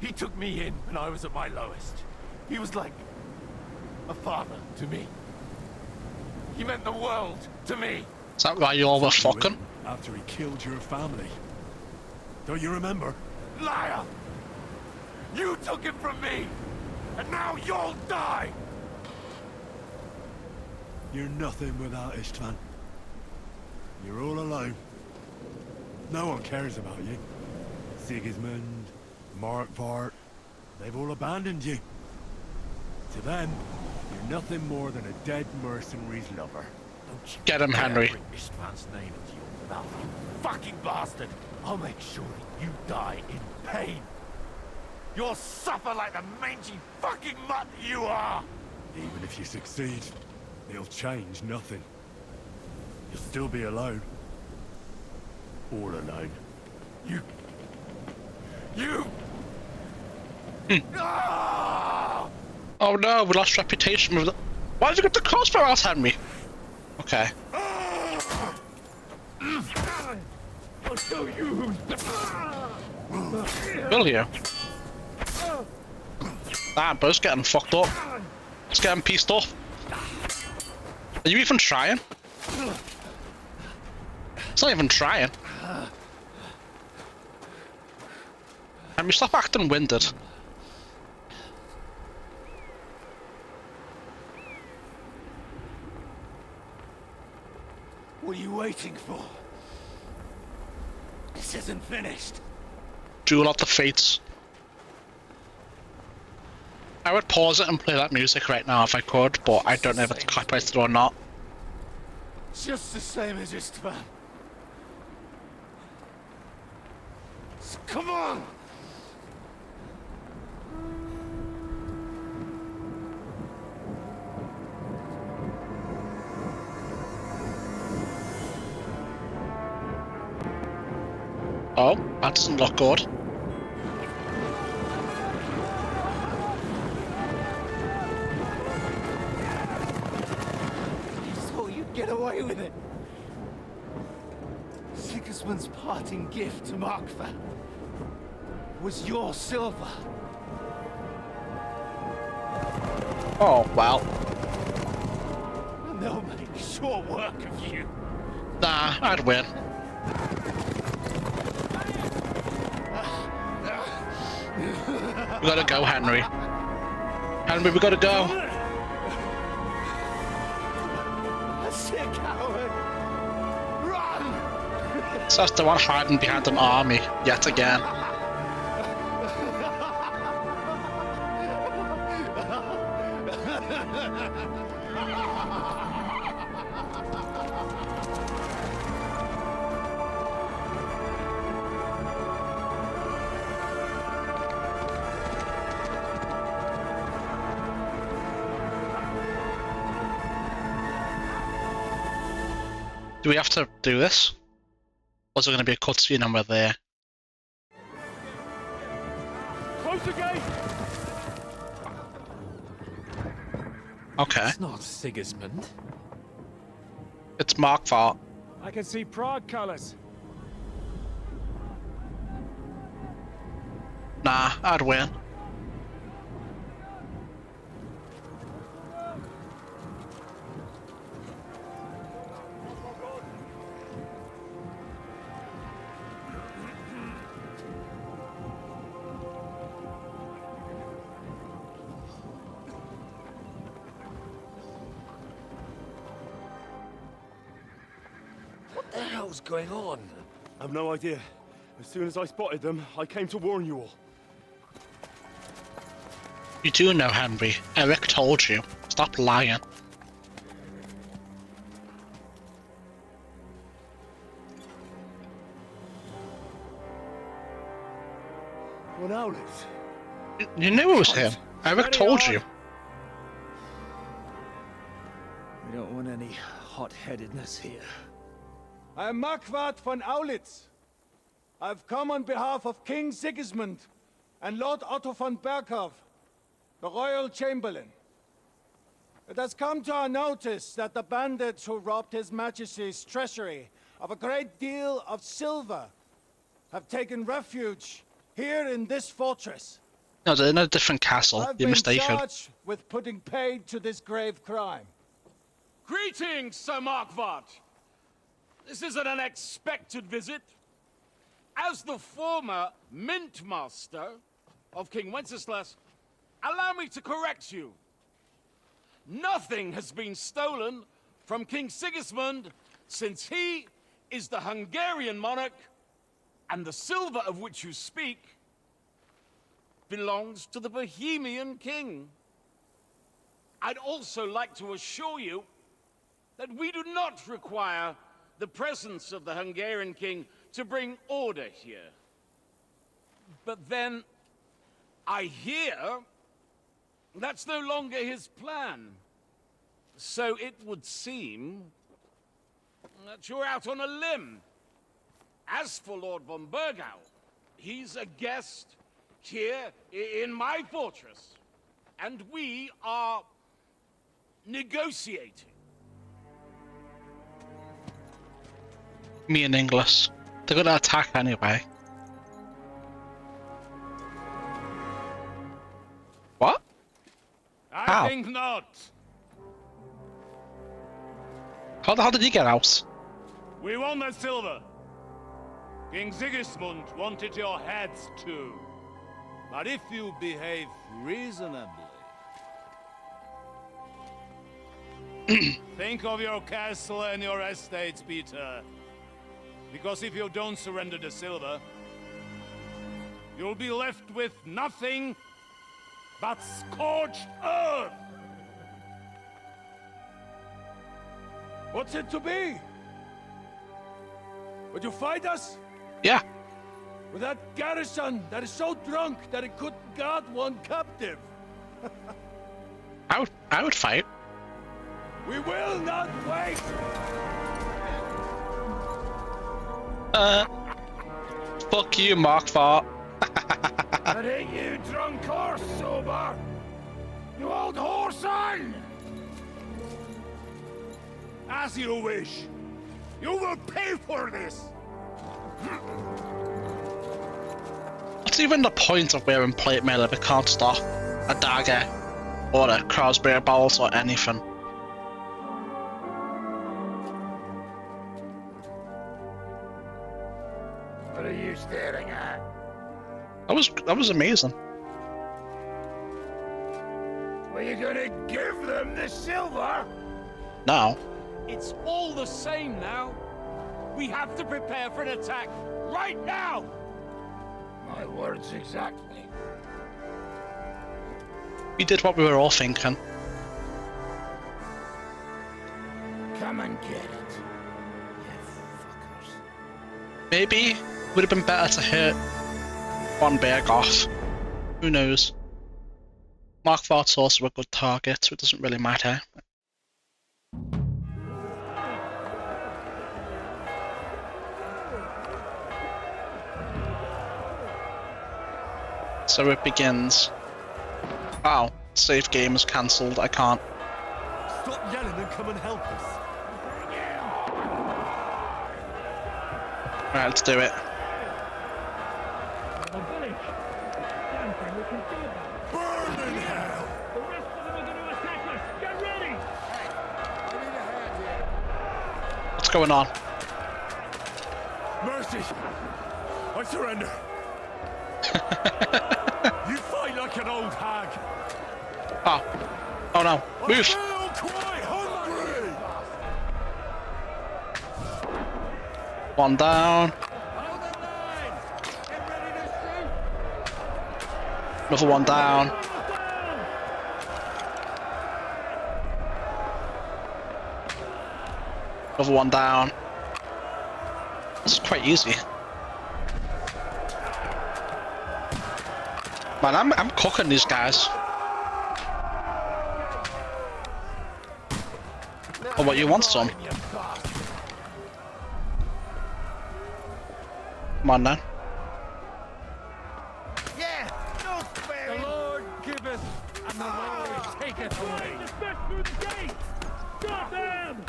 He took me in when I was at my lowest. He was like a father to me. He meant the world to me. Is that why you all were fucking? After he killed your family. Don't you remember? Liar! You took him from me! And now you'll die! You're nothing without Istvan. You're all alone. No one cares about you. Sigismund, Markvart, they've all abandoned you. To them, you're nothing more than a dead mercenary's lover. Don't you Get him, dare Henry. bring Istvan's name into your mouth, you fucking bastard! I'll make sure that you die in pain. You'll suffer like the mangy fucking mutt you are! Even if you succeed, it'll change nothing. You'll still be alone. All alone. You... Oh no, we lost reputation with the... Why did you get the crossbow out, Henry? Okay. I'll show you Will you? That bro's getting fucked up. It's getting pieced up. Are you even trying? It's not even trying. Henry, stop acting winded. What are you waiting for? This isn't finished. Duel of the Fates. I would pause it and play that music right now if I could, but I don't know if it's copyrighted or not. Just the same as Istvan. Come on! Oh, that doesn't look good. You thought you'd get away with it. Sigismund's parting gift to Markvart was your silver. Oh, well. And they'll make short work of you. Nah, I'd win. We gotta go, Henry. Henry, we gotta go. Sick coward! Run! So that's the one hiding behind an army, yet again. Do we have to do this? Or is it going to be a cutscene and we're there? Close the gate! Okay. It's not Sigismund. It's Markvart. I can see Prague colors. Nah, I'd win. What the hell's going on? I've no idea. As soon as I spotted them, I came to warn you all. You do know, Henry. Eric told you. Stop lying. What Owlets? You knew it was him. Eric told you. We don't want any hot-headedness here. I am Markvart von Aulitz. I've come on behalf of King Sigismund and Lord Otto von Berghoff, the Royal Chamberlain. It has come to our notice that the bandits who robbed His Majesty's treasury of a great deal of silver have taken refuge here in this fortress. No, they're in a different castle. I've You're been mistaken. charged with putting paid to this grave crime. Greetings, Sir Markvart. This is an unexpected visit. As the former Mint Master of King Wenceslas, allow me to correct you. Nothing has been stolen from King Sigismund since he is the Hungarian monarch, and the silver of which you speak belongs to the Bohemian king. I'd also like to assure you that we do not require the presence of the Hungarian king to bring order here. But then, I hear that's no longer his plan. So it would seem that you're out on a limb. As for Lord von Bergau, he's a guest here in my fortress, and we are negotiating. Me and English. They're gonna attack anyway. What? I think not. How the hell did he get out? We want the silver. King Sigismund wanted your heads too. But if you behave reasonably... think of your castle and your estates, Peter. Because if you don't surrender the silver, you'll be left with nothing but scorched earth! What's it to be? Would you fight us? Yeah. With that garrison that is so drunk that it couldn't guard one captive? I would fight. We will not wait! Fuck you, Markvart. But ain't you drunk or sober? You old whoreson! As you wish. You will pay for this! What's even the point of wearing plate mail if it can't stop a dagger or a crossbow bolt or anything? What are you staring at? That was amazing. Were you gonna give them the silver? No. It's all the same now. We have to prepare for an attack right now! My words exactly. We did what we were all thinking. Come and get it, you fuckers. Maybe would have been better to hit von Berghoff. Who knows? Markvart's also a good target, so it doesn't really matter. So it begins. Oh, save game is cancelled. I can't. Stop yelling and come and help us. Alright, let's do it. Burn in hell! The rest of them are going to attack us! Get ready! What's going on? Mercy! I surrender. You fight like an old hag. Oh. Oh no. Move! I feel quite hungry. One down. Another one down. Another one down. This is quite easy. Man, I'm cooking these guys. Oh, what, you want some? Come on then. Yeah, no spare. The Lord giveth, and the Lord taketh away. Stop them!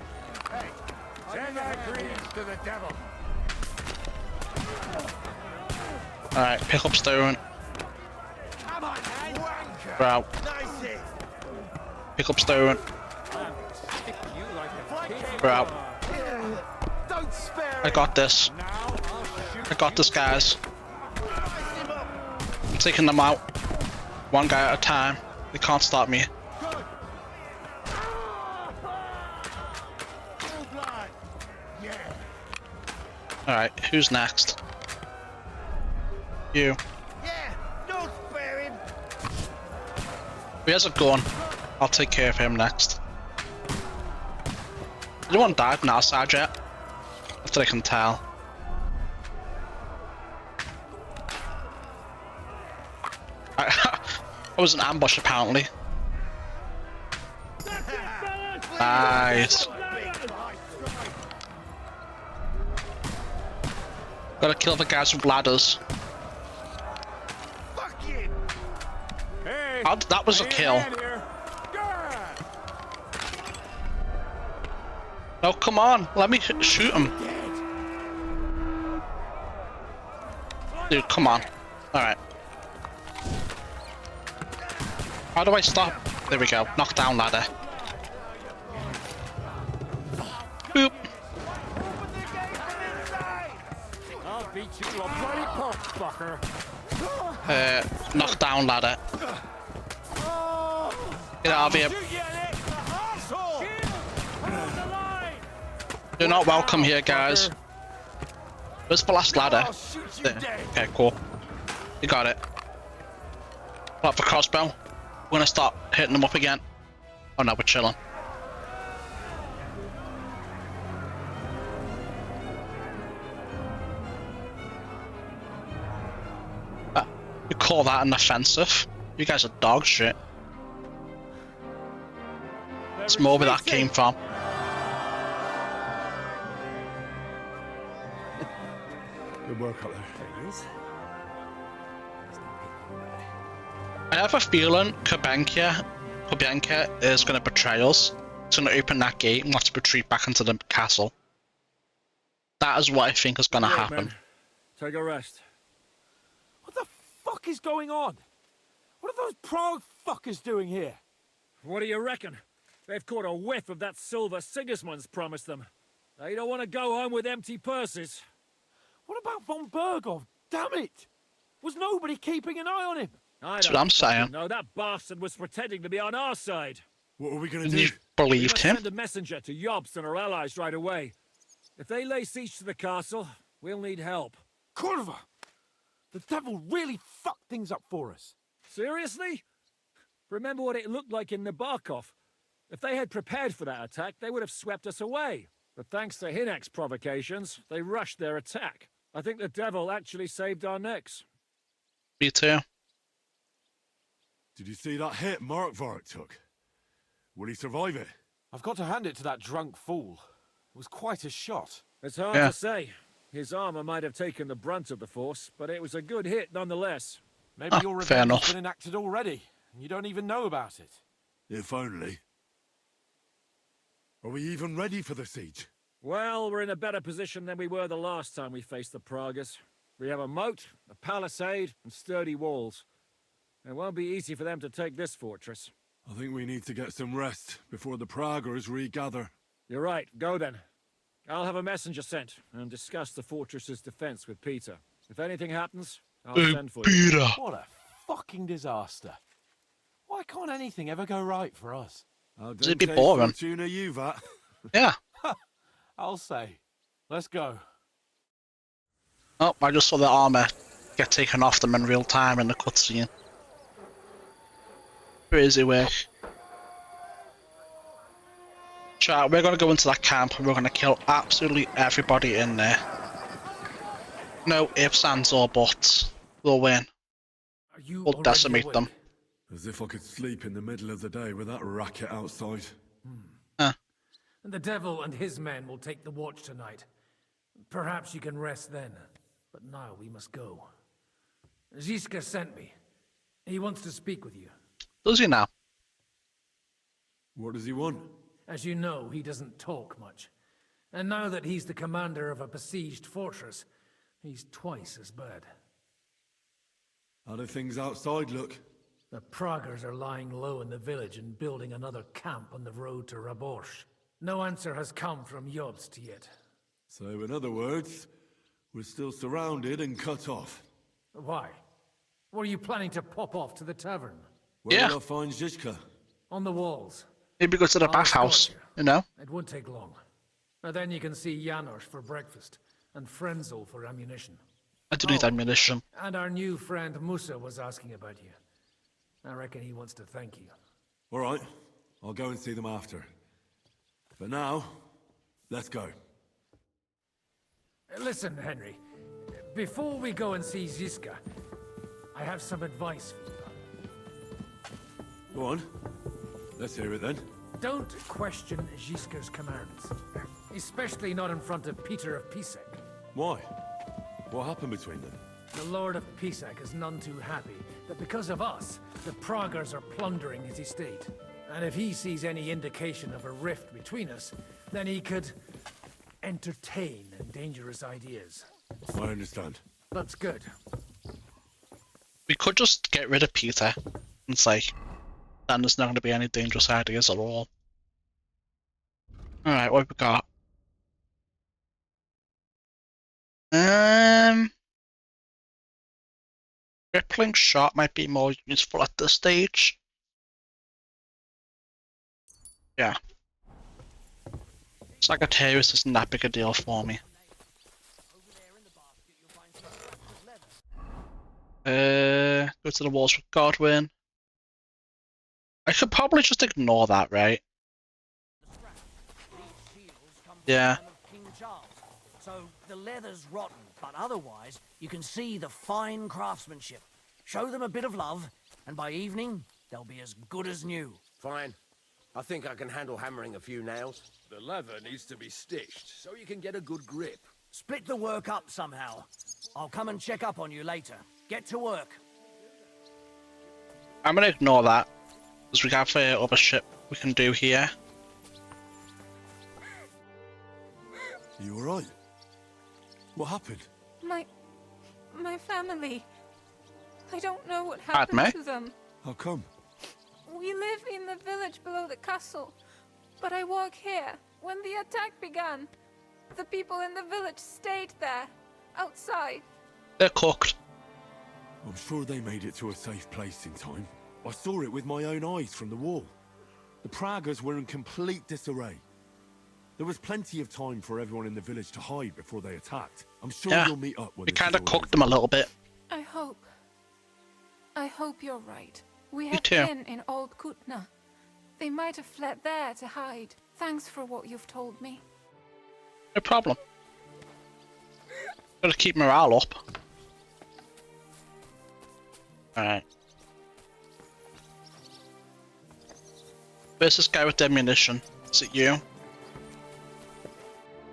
Hey, send our greetings to the devil. Alright, pick up stone. Come on, man. Wanker. We're out. Nice it. Pick up stone. We're out. Don't spare. I got this. I got this, guys. I'm taking them out. One guy at a time. They can't stop me. Alright, who's next? You. Yeah, don't spare him. He has a gun. I'll take care of him next. Anyone died on our side yet? That's what I can tell. I was an ambush apparently. Nice. Gotta kill the guys with ladders. Oh, that was a kill. No, come on, let me shoot him. Dude, come on. Alright. How do I stop? There we go. Knock down ladder. Boop. I'll beat you to a bloody pulp, fucker. Knock down ladder. Get out of here. You're not welcome here, guys. Where's the last ladder? There. Okay, cool. You got it. Pull up the crossbow. We're gonna start hitting them up again. Oh no, we're chilling. You call that an offensive? You guys are dog shit. It's more where that came from. Good work up there. I have a feeling Kubenka is going to betray us. It's going to open that gate and we'll have to retreat back into the castle. That is what I think is going to happen. Man. Take a rest. What the fuck is going on? What are those Prague fuckers doing here? What do you reckon? They've caught a whiff of that silver Sigismund's promised them. They don't want to go home with empty purses. What about von Bergov? Damn it! Was nobody keeping an eye on him? That's what I'm saying. No, that bastard was pretending to be on our side. What are we gonna do? You believed him? Send a messenger to Jobst and our allies right away. If they lay siege to the castle, we'll need help. Kurva! The devil really fucked things up for us. Seriously? Remember what it looked like in Nabokov. If they had prepared for that attack, they would have swept us away. But thanks to Hinek's provocations, they rushed their attack. I think the devil actually saved our necks. Me too. Did you see that hit Markvark took? Will he survive it? I've got to hand it to that drunk fool. It was quite a shot. It's hard to say. His armor might have taken the brunt of the force, but it was a good hit nonetheless. Maybe your fair revenge enough. has been enacted already, and you don't even know about it. If only. Are we even ready for the siege? Well, we're in a better position than we were the last time we faced the Pragas. We have a moat, a palisade, and sturdy walls. It won't be easy for them to take this fortress. I think we need to get some rest before the Praggers regather. You're right, go then. I'll have a messenger sent and discuss the fortress's defense with Peter. If anything happens, I'll send for you. What a fucking disaster. Why can't anything ever go right for us? Does it be boring? Fortuna you've at. Yeah. I'll say. Let's go. Oh, I just saw the armor get taken off them in real time in the cutscene. Crazy work. Chat, we're gonna go into that camp and we're gonna kill absolutely everybody in there. No ifs, ands, or buts. We'll win. We'll decimate them. As if I could sleep in the middle of the day with that racket outside. And the devil and his men will take the watch tonight. Perhaps you can rest then. But now we must go. Ziska sent me. He wants to speak with you. Does he now? What does he want? As you know, he doesn't talk much. And now that he's the commander of a besieged fortress, he's twice as bad. How do things outside look? The Praggers are lying low in the village and building another camp on the road to Raborsh. No answer has come from Jobst yet. So, in other words, we're still surrounded and cut off. Why? Were you planning to pop off to the tavern? Where will I find Zizka? On the walls. Maybe go to the bathhouse, you know? It won't take long. And then you can see Janos for breakfast, and Frenzel for ammunition. I do need ammunition. And our new friend Musa was asking about you. I reckon he wants to thank you. All right, I'll go and see them after. For now, let's go. Listen, Henry. Before we go and see Ziska, I have some advice for you. Go on. Let's hear it then. Don't question Ziska's commands. Especially not in front of Peter of Pisek. Why? What happened between them? The Lord of Pisek is none too happy that because of us, the Praggers are plundering his estate. And if he sees any indication of a rift between us, then he could entertain dangerous ideas. I understand. That's good. We could just get rid of Peter and say, then there's not going to be any dangerous ideas at all. Alright, what have we got? Crippling shot might be more useful at this stage. Yeah. Sagittarius isn't that big a deal for me. Go to the walls with Godwin. I could probably just ignore that, right? Yeah. So the leather's rotten, but otherwise you can see the fine craftsmanship. Show them a bit of love, and by evening they'll be as good as new. Fine. I think I can handle hammering a few nails. The leather needs to be stitched so you can get a good grip. Split the work up somehow. I'll come and check up on you later. Get to work. I'm gonna ignore that, because we have other shit we can do here. You alright? What happened? My family. I don't know what Padme? happened to them. How come? We live in the village below the castle, but I work here. When the attack began, the people in the village stayed there, outside. They're cooked. I'm sure they made it to a safe place in time. I saw it with my own eyes from the wall. The Praggers were in complete disarray. There was plenty of time for everyone in the village to hide before they attacked. I'm sure you'll meet up when we kind of cooked them a little bit. I hope you're right. We Me have too. kin in Old Kutna. They might have fled there to hide. Thanks for what you've told me. No problem. Gotta keep morale up. Alright. Where's this guy with the ammunition? Is it you?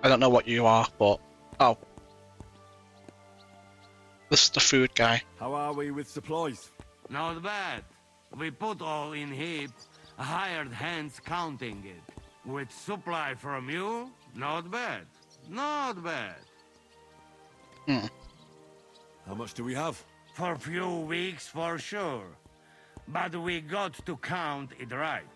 I don't know what you are, but... Oh. This is the food guy. How are we with supplies? Not bad. We put all in heap, hired hands counting it. With supply from you, not bad. Not bad. How much do we have? For few weeks, for sure. But we got to count it right.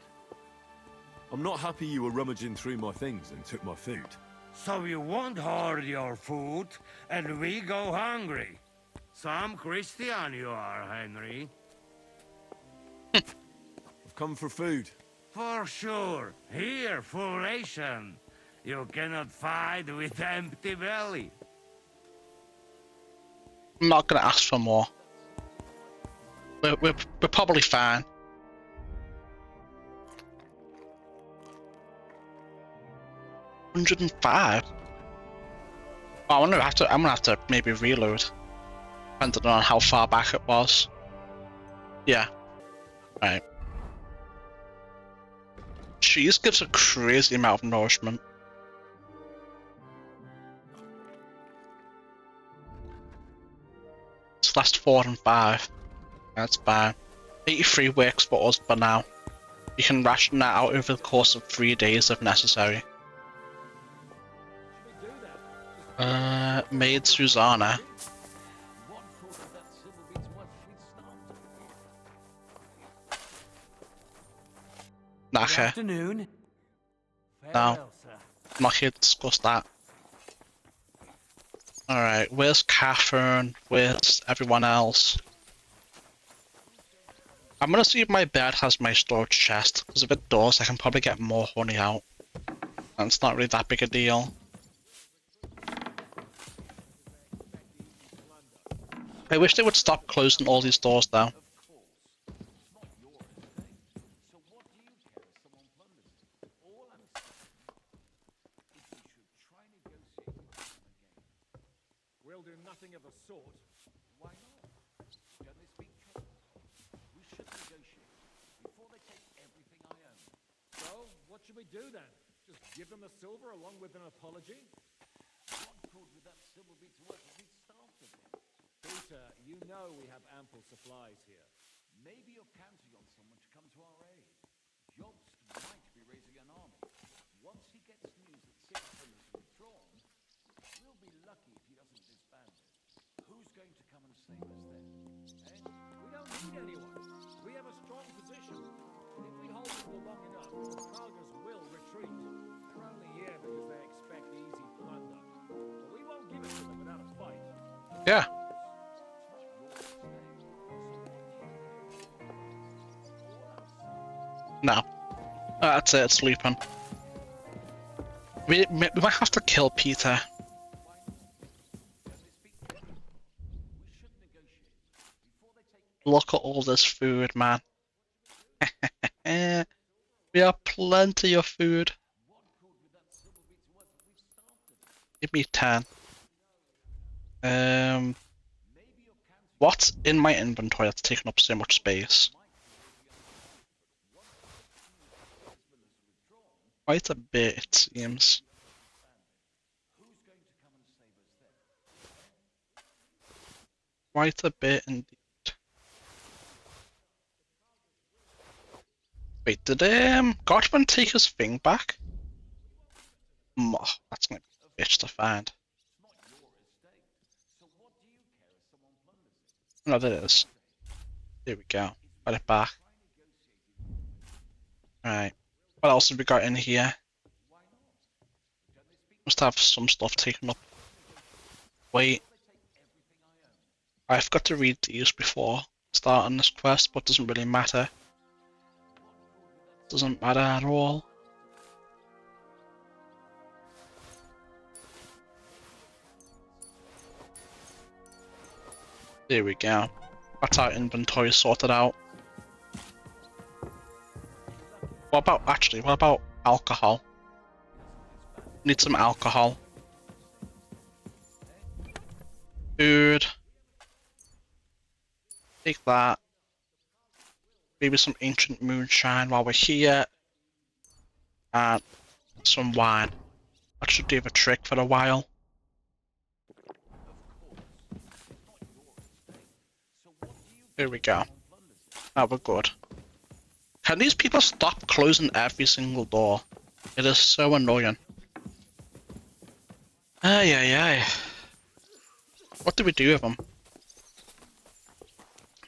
I'm not happy you were rummaging through my things and took my food. So you won't hoard your food, and we go hungry. Some Christian you are, Henry. I've come for food. For sure. Here, full ration. You cannot fight with empty belly. I'm not gonna ask for more. We're probably fine. $105. Oh, I'm gonna have to maybe reload, depending on how far back it was. Yeah. Right. Cheese gives a crazy amount of nourishment. It's last 4 and 5. That's bad. 83 works for us for now. You can ration that out over the course of 3 days if necessary. Maid Susanna. Nah, Afternoon. no. I'm not here to discuss that. Alright, where's Catherine? Where's everyone else? I'm gonna see if my bed has my storage chest, because if it does, I can probably get more honey out. And it's not really that big a deal. I wish they would stop closing all these doors though. We'll do nothing of the sort. Why not? Don't they speak truth? We should negotiate before they take everything I own. So, what should we do then? Just give them the silver along with an apology? What good would that silver be to us if we starved of it? Peter, you know we have ample supplies here. Maybe you're counting on someone to come to our aid. Jobst might be raising an army. Once he gets news that Sigismund has withdrawn, we'll be lucky if he doesn't disband it. Who's going to come and save us then? Eh? We don't need anyone. We have a strong position. And if we hold it for long enough, the Praguers will retreat. They're only here because they expect easy plunder. But we won't give it to them without a fight. Yeah. No. That's it, it's sleeping. We might have to kill Peter. Look at all this food, man. We have plenty of food. Give me 10. What's in my inventory that's taking up so much space? Quite a bit, it seems. Quite a bit indeed. Wait, did Godwin take his thing back? Oh, that's gonna be a bitch to find. No, there it is. There we go. Got it back. Alright. What else have we got in here? Must have some stuff taken up. Wait. I forgot to read these before starting this quest, but doesn't really matter. Doesn't matter at all. There we go. That's our inventory sorted out. What about alcohol? Need some alcohol. Food. Take that. Maybe some ancient moonshine while we're here. And some wine. That should do the trick for a while. Here we go. Now we're good. Can these people stop closing every single door? It is so annoying. Ay, ay, ay. What do we do with them?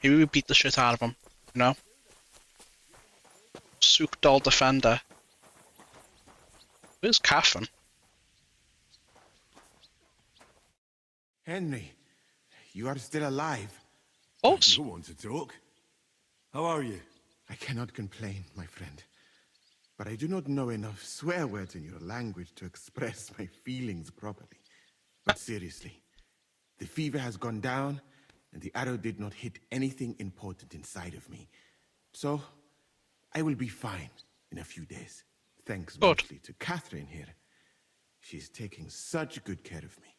Maybe we beat the shit out of them, you know? Sookdal Defender. Where's Catherine? Henry, you are still alive. Oh, you want to talk? How are you? I cannot complain, my friend. But I do not know enough swear words in your language to express my feelings properly. But seriously, the fever has gone down, and the arrow did not hit anything important inside of me. So, I will be fine in a few days. Thanks mostly to Catherine here. She's taking such good care of me.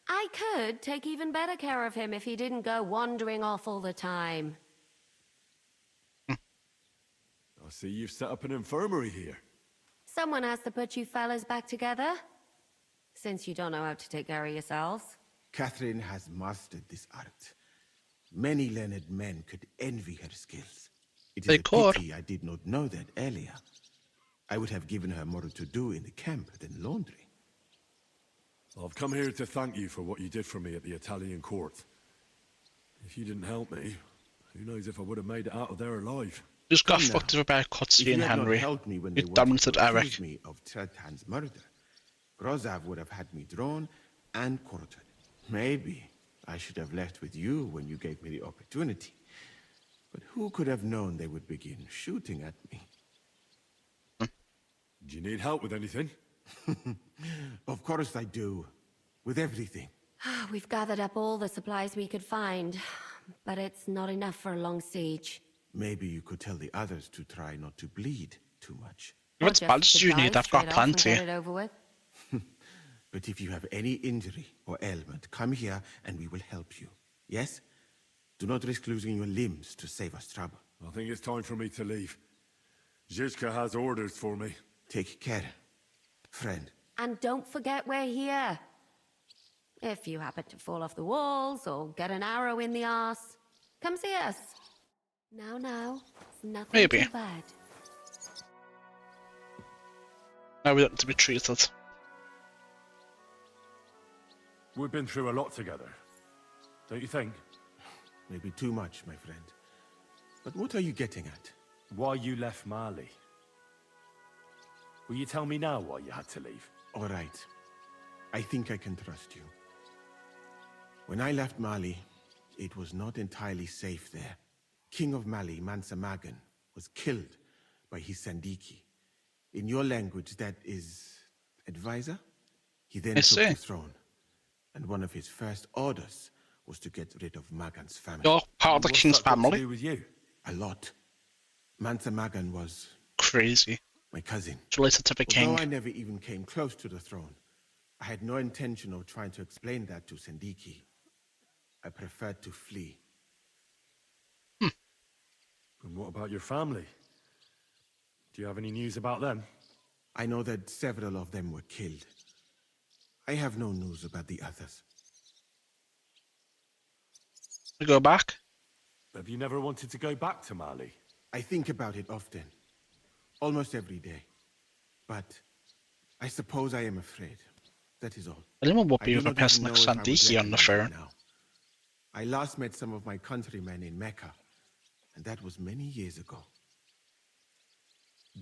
I could take even better care of him if he didn't go wandering off all the time. I see you've set up an infirmary here. Someone has to put you fellas back together. Since you don't know how to take care of yourselves. Catherine has mastered this art. Many learned men could envy her skills. It is a pity I did not know that earlier. I would have given her more to do in the camp than laundry. I've come here to thank you for what you did for me at the Italian court. If you didn't help me, who knows if I would have made it out of there alive. Just got fucked with a bad cutscene, Henry. You dominated Eric. Me of Tretan's murder, Grozav would have had me drawn and quartered. Maybe I should have left with you when you gave me the opportunity. But who could have known they would begin shooting at me? Do you need help with anything? Of course I do. With everything. We've gathered up all the supplies we could find, but it's not enough for a long siege. Maybe you could tell the others to try not to bleed too much. What spells do you need? I've got plenty. But if you have any injury or ailment, come here and we will help you. Yes? Do not risk losing your limbs to save us trouble. I think it's time for me to leave. Zizka has orders for me. Take care, friend. And don't forget we're here. If you happen to fall off the walls or get an arrow in the arse, come see us. No, it's nothing too bad. Now we don't have to be treated. We've been through a lot together. Don't you think? Maybe too much, my friend. But what are you getting at? Why you left Mali. Will you tell me now why you had to leave? All right. I think I can trust you. When I left Mali, it was not entirely safe there. King of Mali, Mansa Magan, was killed by his Sandiki. In your language, that is advisor? He then took the throne. And one of his first orders was to get rid of Magan's family. You're part of the king's family? To do with you? A lot. Mansa Magan was... crazy. My cousin. Related to the king. Although I never even came close to the throne, I had no intention of trying to explain that to Sandiki. I preferred to flee. And what about your family? Do you have any news about them? I know that several of them were killed. I have no news about the others. We go back? Have you never wanted to go back to Mali? I think about it often. Almost every day. But I suppose I am afraid. That is all. Anyone would be with a person like Sandiki on the phone. I last met some of my countrymen in Mecca, and that was many years ago.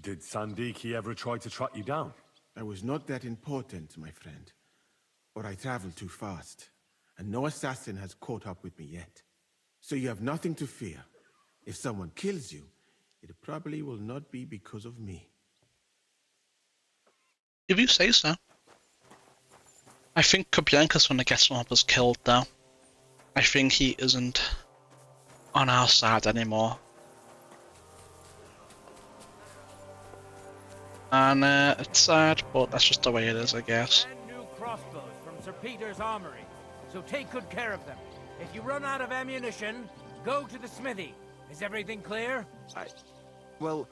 Did Sandiki ever try to track you down? I was not that important, my friend. Or I traveled too fast, and no assassin has caught up with me yet. So you have nothing to fear. If someone kills you, it probably will not be because of me. If you say so. I think Kubyanka's gonna get some of us killed though. I think he isn't on our side anymore. And it's sad, but that's just the way it is, I guess. New crossbows from Sir Peter's armory, so take good care of them. If you run out of ammunition, go to the smithy. Is everything clear? Well,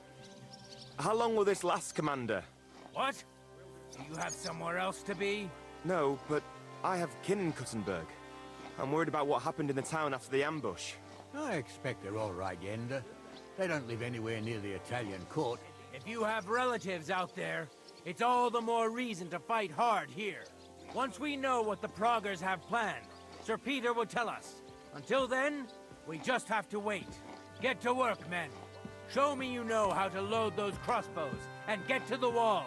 how long will this last, Commander? What? Do you have somewhere else to be? No, but I have kin in Kuttenberg. I'm worried about what happened in the town after the ambush. I expect they're all right, Yenda. They don't live anywhere near the Italian court. If you have relatives out there, it's all the more reason to fight hard here. Once we know what the Proggers have planned, Sir Peter will tell us. Until then, we just have to wait. Get to work, men. Show me you know how to load those crossbows, and get to the walls.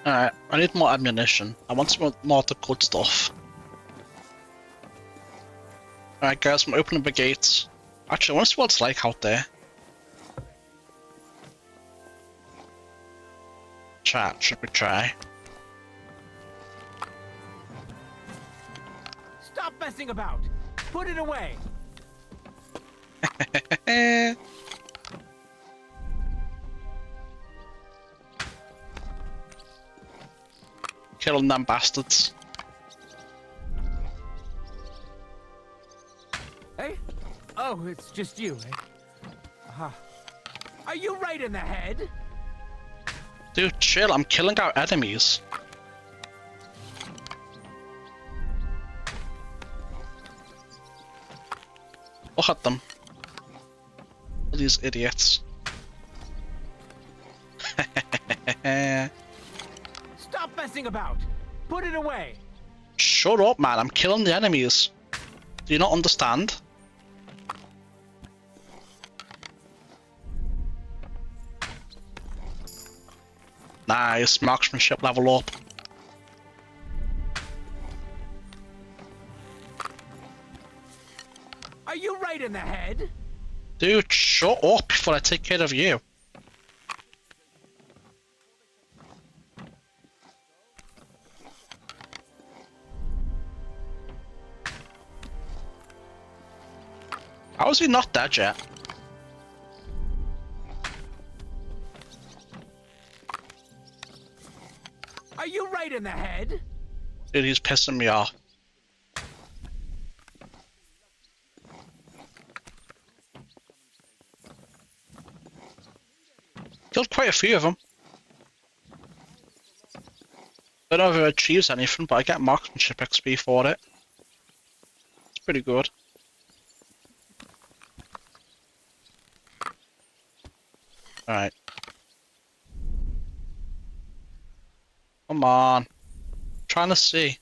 Alright, I need more ammunition. I want some more of the good stuff. Alright guys, I'm opening the gates. Actually, I want to see what it's like out there. Chat, should we try? Stop messing about! Put it away! Killing them bastards. Hey? Oh, it's just you, eh? Are you right in the head? Dude, chill, I'm killing our enemies. Look at them. These idiots. Stop messing about! Put it away! Shut up, man, I'm killing the enemies. Do you not understand? Nice, marksmanship level up. Are you right in the head? Dude, shut up before I take care of you. How is he not dead yet? Are you right in the head? Dude, he's pissing me off. Killed quite a few of them. Don't know if it achieves anything, but I get marksmanship XP for it. It's pretty good. Alright. Come on. I'm trying to see.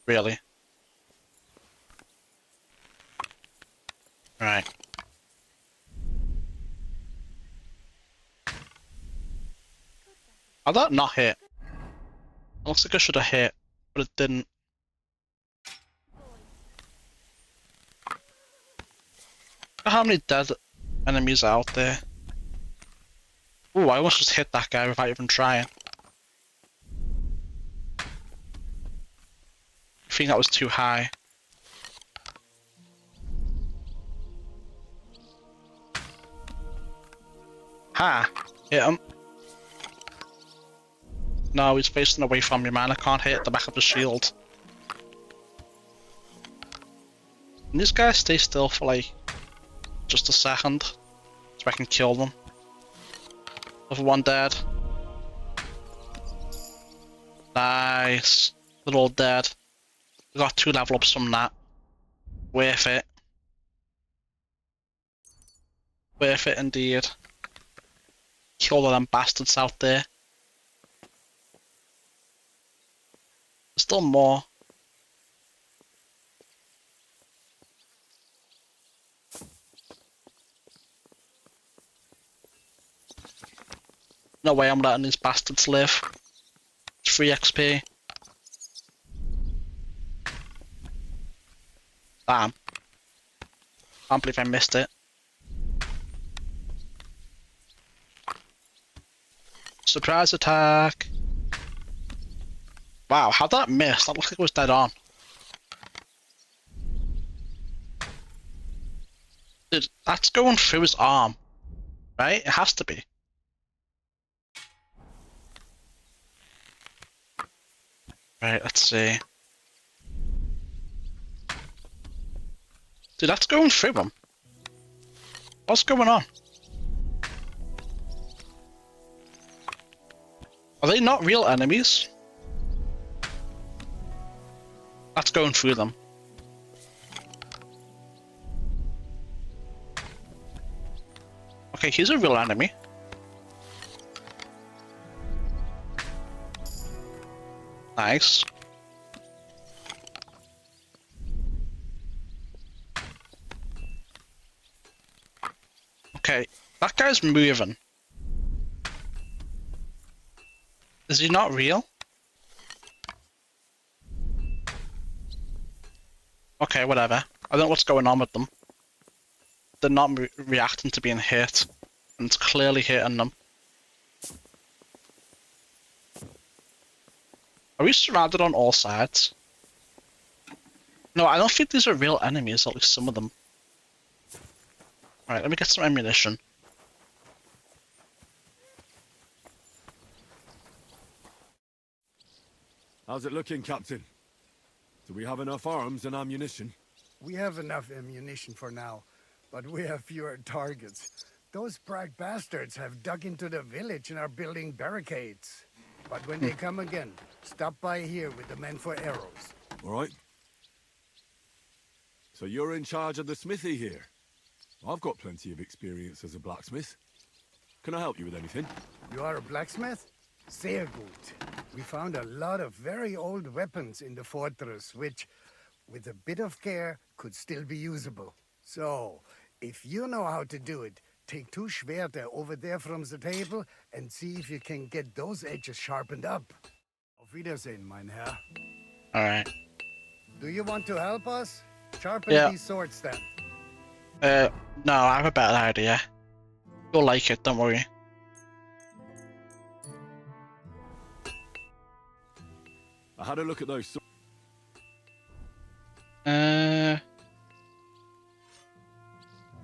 Really? Right. How'd that not hit? It looks like I should have hit, but it didn't. How many dead enemies are out there? Ooh, I almost just hit that guy without even trying. I think that was too high. Ha! Hit him. No, he's facing away from me, man. I can't hit the back of the shield. Can these guys stay still for like just a second so I can kill them? Another one dead. Nice. They're all dead. We got 2 level ups from that. Worth it. Worth it indeed. Kill all them bastards out there. There's still more. No way I'm letting these bastards live. It's free XP. Damn. Can't believe I missed it. Surprise attack! Wow, how'd that miss? That looked like it was dead on. Dude, that's going through his arm. Right? It has to be. Right, let's see. Dude, that's going through him. What's going on? Are they not real enemies? going through them. Okay, he's a real enemy. Nice. Okay, that guy's moving. Is he not real? Okay, whatever. I don't know what's going on with them. They're not reacting to being hit, and it's clearly hitting them. Are we surrounded on all sides? No, I don't think these are real enemies, at least some of them. Alright, let me get some ammunition. How's it looking, Captain? Do we have enough arms and ammunition? We have enough ammunition for now, but we have fewer targets. Those Prague bastards have dug into the village and are building barricades. But when they come again, stop by here with the men for arrows. All right. So you're in charge of the smithy here? I've got plenty of experience as a blacksmith. Can I help you with anything? You are a blacksmith? Sehr gut. We found a lot of very old weapons in the fortress, which, with a bit of care, could still be usable. So, if you know how to do it, take 2 Schwerter over there from the table and see if you can get those edges sharpened up. Auf Wiedersehen, mein Herr. Alright. Do you want to help us? Sharpen these swords then. No, I have a better idea. You'll like it, don't worry. I had a look at those. Yeah,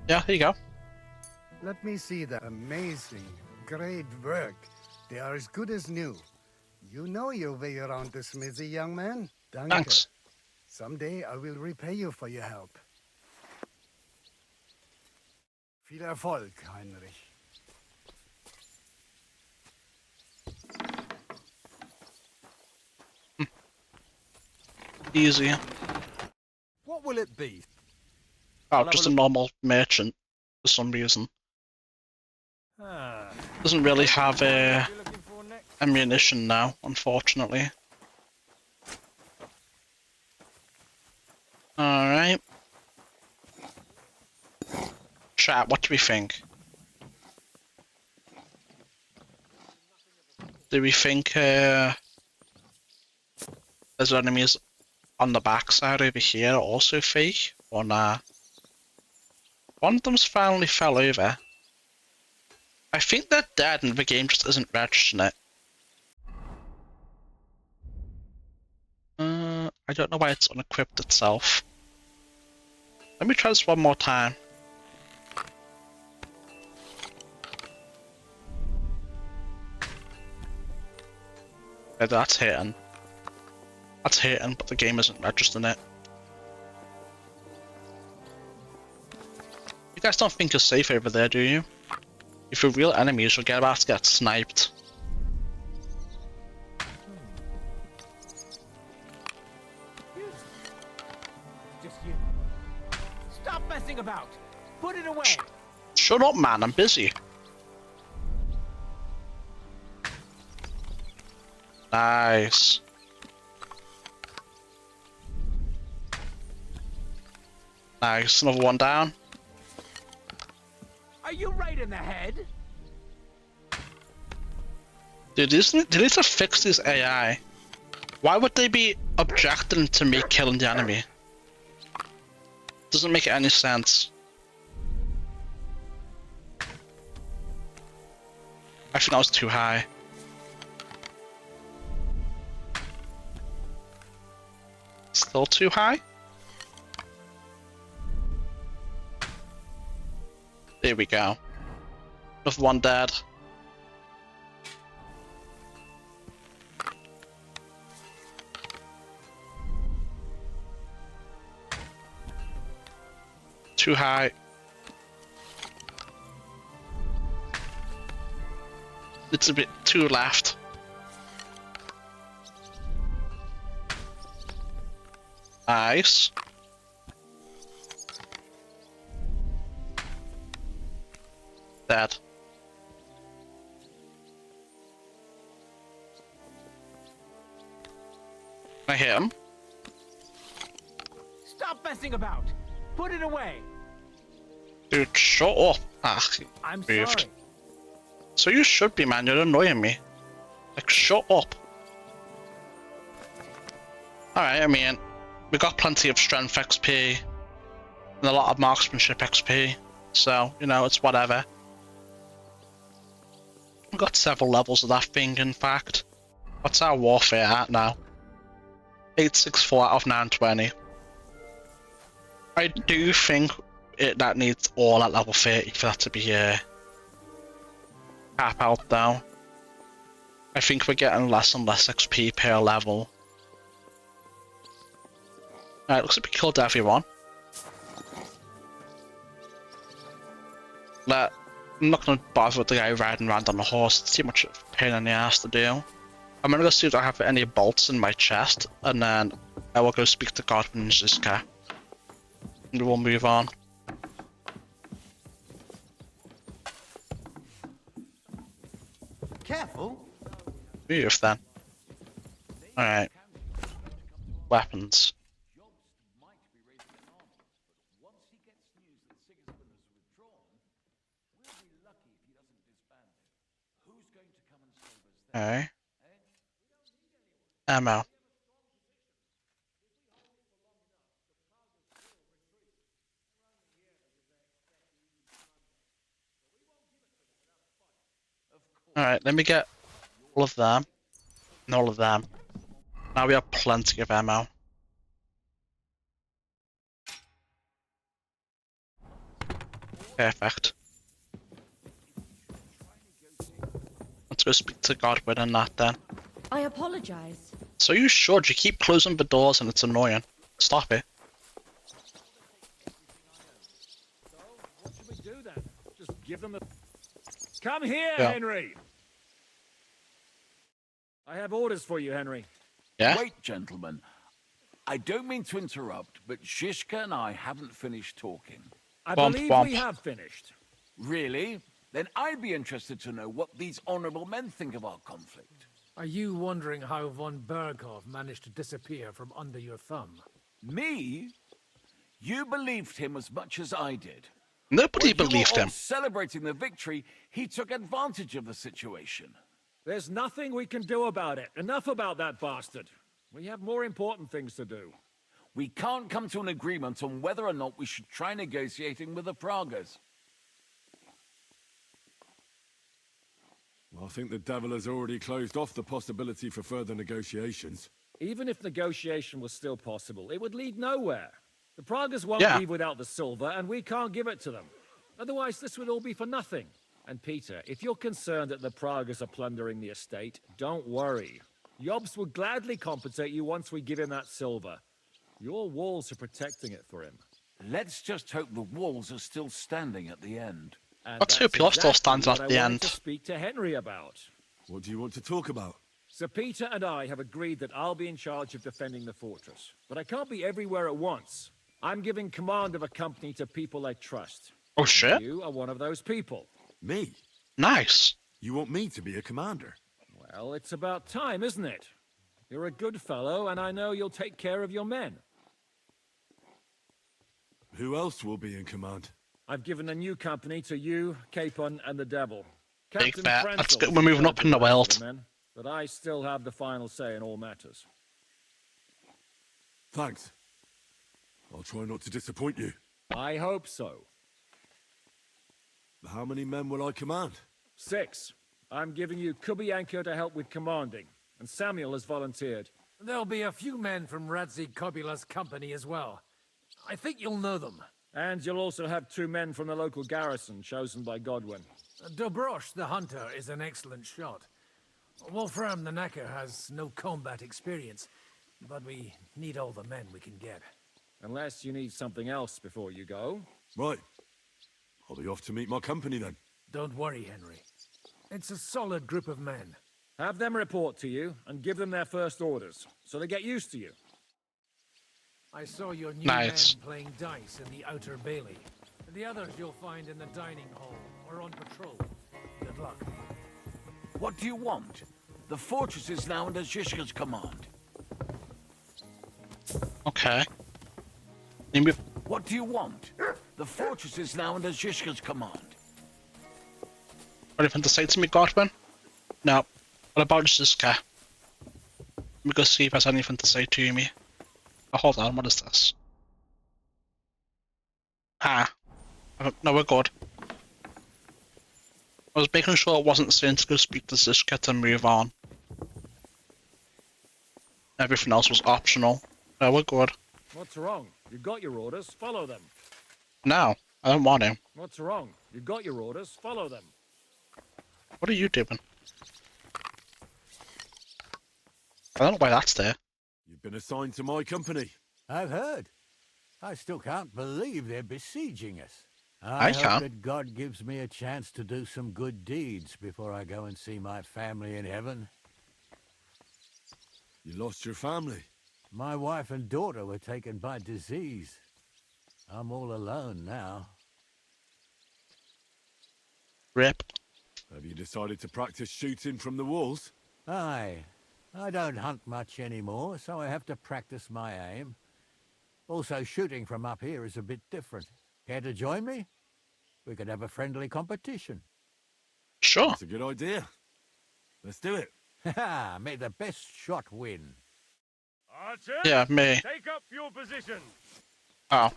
here you go. Let me see that. Amazing. Great work. They are as good as new. You know your way around the smithy, young man. Danke. Thanks. Someday I will repay you for your help. Viel Erfolg, Heinrich. Easy. What will it be? Oh, just a normal merchant for some reason. Doesn't really have ammunition now, unfortunately. Alright. Chat, what do we think? Do we think there's enemies on the backside over here also fake, or nah? One of them's finally fell over. I think they're dead and the game just isn't registering it. I don't know why it's unequipped itself. Let me try this one more time. Yeah, that's hitting. That's hitting, but the game isn't registering it. You guys don't think you're safe over there, do you? If you're real enemies, you'll get about to get sniped. Just you. Stop messing about. Put it away. Shut up, man. I'm busy. Nice. Nice. Another one down. Are you right in the head? Dude, they need to fix this AI. Why would they be objecting to me killing the enemy? Doesn't make any sense. I think that was too high. Still too high? There we go. Another one dead. Too high. It's a bit too left. Nice. Dead. I hit him. Stop messing about. Put it away. Dude, shut up. Ah, I'm moved. sorry. So you should be, man. You're annoying me. Like, shut up. Alright, I mean, we got plenty of strength XP and a lot of marksmanship XP, so, you know, it's whatever. We got several levels of that thing, in fact. What's our warfare at now? 864 out of 920. I do think that needs all at level 30 for that to be cap out though. I think we're getting less and less XP per level. Alright, looks like we killed everyone. I'm not going to bother with the guy riding around on the horse, it's too much of a pain in the ass to do. I'm going to go see if I have any bolts in my chest, and then I will go speak to Godwin and Ziska. And we'll move on. Careful. Move then. Alright. Weapons. Okay. Ammo. Alright, let me get all of them. And all of them. Now we have plenty of ammo. Perfect. Let's go speak to Godwin and that then. I apologize. So you should. You keep closing the doors and it's annoying. Stop it. What should we do then? Just give them the... Come here, Yeah. Henry! I have orders for you, Henry. Yeah? Wait, gentlemen. I don't mean to interrupt, but Shishka and I haven't finished talking. I Womp believe womp. we have finished. Really? Then I'd be interested to know what these honorable men think of our conflict. Are you wondering how von Berghoff managed to disappear from under your thumb? Me? You believed him as much as I did. Nobody When you were believed all him. celebrating the victory, he took advantage of the situation. There's nothing we can do about it. Enough about that bastard. We have more important things to do. We can't come to an agreement on whether or not we should try negotiating with the Pragas. I think the devil has already closed off the possibility for further negotiations. Even if negotiation was still possible, it would lead nowhere. The Pragas won't Yeah. leave without the silver, and we can't give it to them. Otherwise, this would all be for nothing. And Peter, if you're concerned that the Pragas are plundering the estate, don't worry. Jobs will gladly compensate you once we give him that silver. Your walls are protecting it for him. Let's just hope the walls are still standing at the end. And Let's that's hope yours still exactly stands what at I the wanted end. to speak to Henry about. What do you want to talk about? Sir Peter and I have agreed that I'll be in charge of defending the fortress. But I can't be everywhere at once. I'm giving command of a company to people I trust. Oh shit. You are one of those people. Me? Nice. You want me to be a commander? Well, it's about time, isn't it? You're a good fellow, and I know you'll take care of your men. Who else will be in command? I've given a new company to you, Capon, and the Devil. Big Captain bet. Frenzel Let's go. is We're moving in up charge in the of rest of world. the men, but I still have the final say in all matters. Thanks. I'll try not to disappoint you. I hope so. How many men will I command? 6. I'm giving you Kubianka to help with commanding, and Samuel has volunteered. There'll be a few men from Radzi Kobula's company as well. I think you'll know them. And you'll also have 2 men from the local garrison, chosen by Godwin. Dobrosh, the hunter, is an excellent shot. Wolfram the Knacker has no combat experience, but we need all the men we can get. Unless you need something else before you go. Right. I'll be off to meet my company then. Don't worry, Henry. It's a solid group of men. Have them report to you, and give them their first orders, so they get used to you. I saw your new Nice. men playing dice in the outer bailey. And the others you'll find in the dining hall or on patrol. Good luck. What do you want? The fortress is now under Zhishka's command. Okay. What do you want? The fortress is now under Zhishka's command. Anything to say to me, Godwin? No. What about Zhishka? Let me go see if there's anything to say to me. Oh, hold on, what is this? No, we're good. I was making sure it wasn't saying to go speak to Zhishka to move on. Everything else was optional. No, we're good. What's wrong? You got your orders, follow them. No, I don't want him. What's wrong? You got your orders, follow them. What are you doing? I don't know why that's there. You've been assigned to my company. I've heard. I still can't believe they're besieging us. I hope can't. that God gives me a chance to do some good deeds before I go and see my family in heaven. You lost your family? My wife and daughter were taken by disease. I'm all alone now. Rip. Have you decided to practice shooting from the walls? Aye. I don't hunt much anymore, so I have to practice my aim. Also, shooting from up here is a bit different. Care to join me? We could have a friendly competition. Sure. That's a good idea. Let's do it. Ha! May the best shot win. Archer, Yeah, me. take up your position. Oh.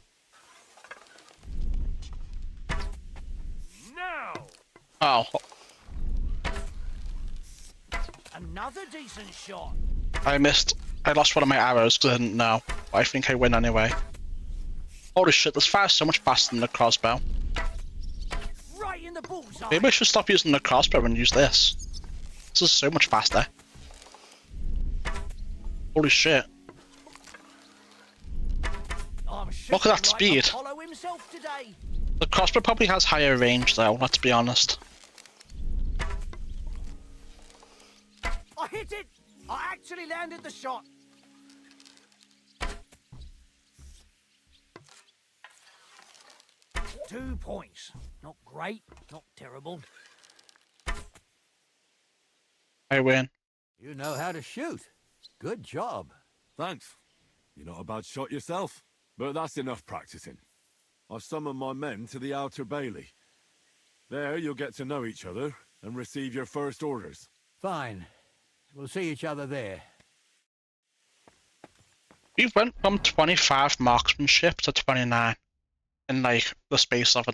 Now. Oh. Another decent shot. I missed. I lost one of my arrows because I didn't know. But I think I win anyway. Holy shit, this fire's so much faster than the crossbow. Right in the bullseye. Maybe I should stop using the crossbow and use this. This is so much faster. Holy shit. Look at that speed. Apollo himself today. The crossbow probably has higher range though, let's be honest. I hit it! I actually landed the shot. Two points. Not great, not terrible. I win. You know how to shoot. Good job. Thanks. You're not a bad shot yourself. But that's enough practicing. I've summoned my men to the outer bailey. There you'll get to know each other and receive your first orders. Fine. We'll see each other there. We went from 25 marksmanship to 29 in like the space of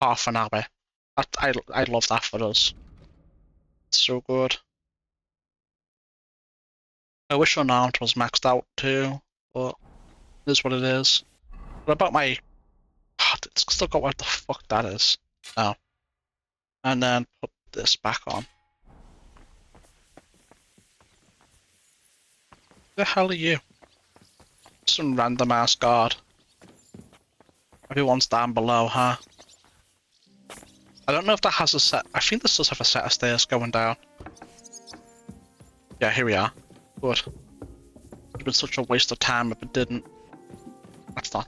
half an hour. I love that for us. It's so good. I wish unarmed was maxed out too, but it is what it is. What about my... it's still got what the fuck that is. Oh. And then put this back on. The hell are you? Some random ass guard. Everyone's down below, huh? I don't know if that has a set. I think this does have a set of stairs going down. Yeah, here we are. Good. It'd been such a waste of time if it didn't. That's not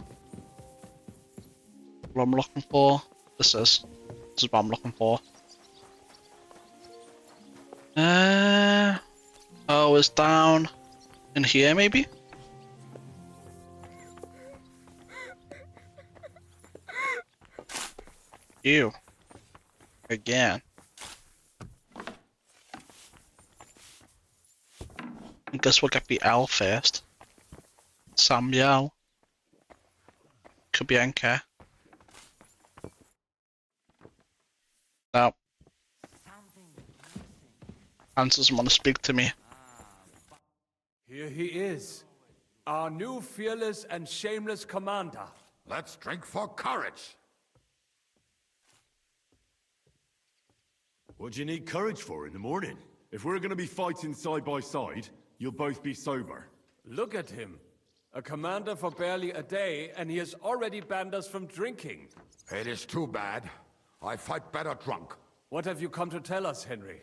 what I'm looking for. This is what I'm looking for. Oh, it's down in here maybe? Ew. Again. I guess we'll get the L first. Samuel. Kubienka. No. Hans doesn't want to speak to me. Here he is, our new fearless and shameless commander. Let's drink for courage. What do you need courage for in the morning? If we're going to be fighting side by side, you'll both be sober. Look at him. A commander for barely a day, and he has already banned us from drinking. It is too bad. I fight better drunk. What have you come to tell us, Henry?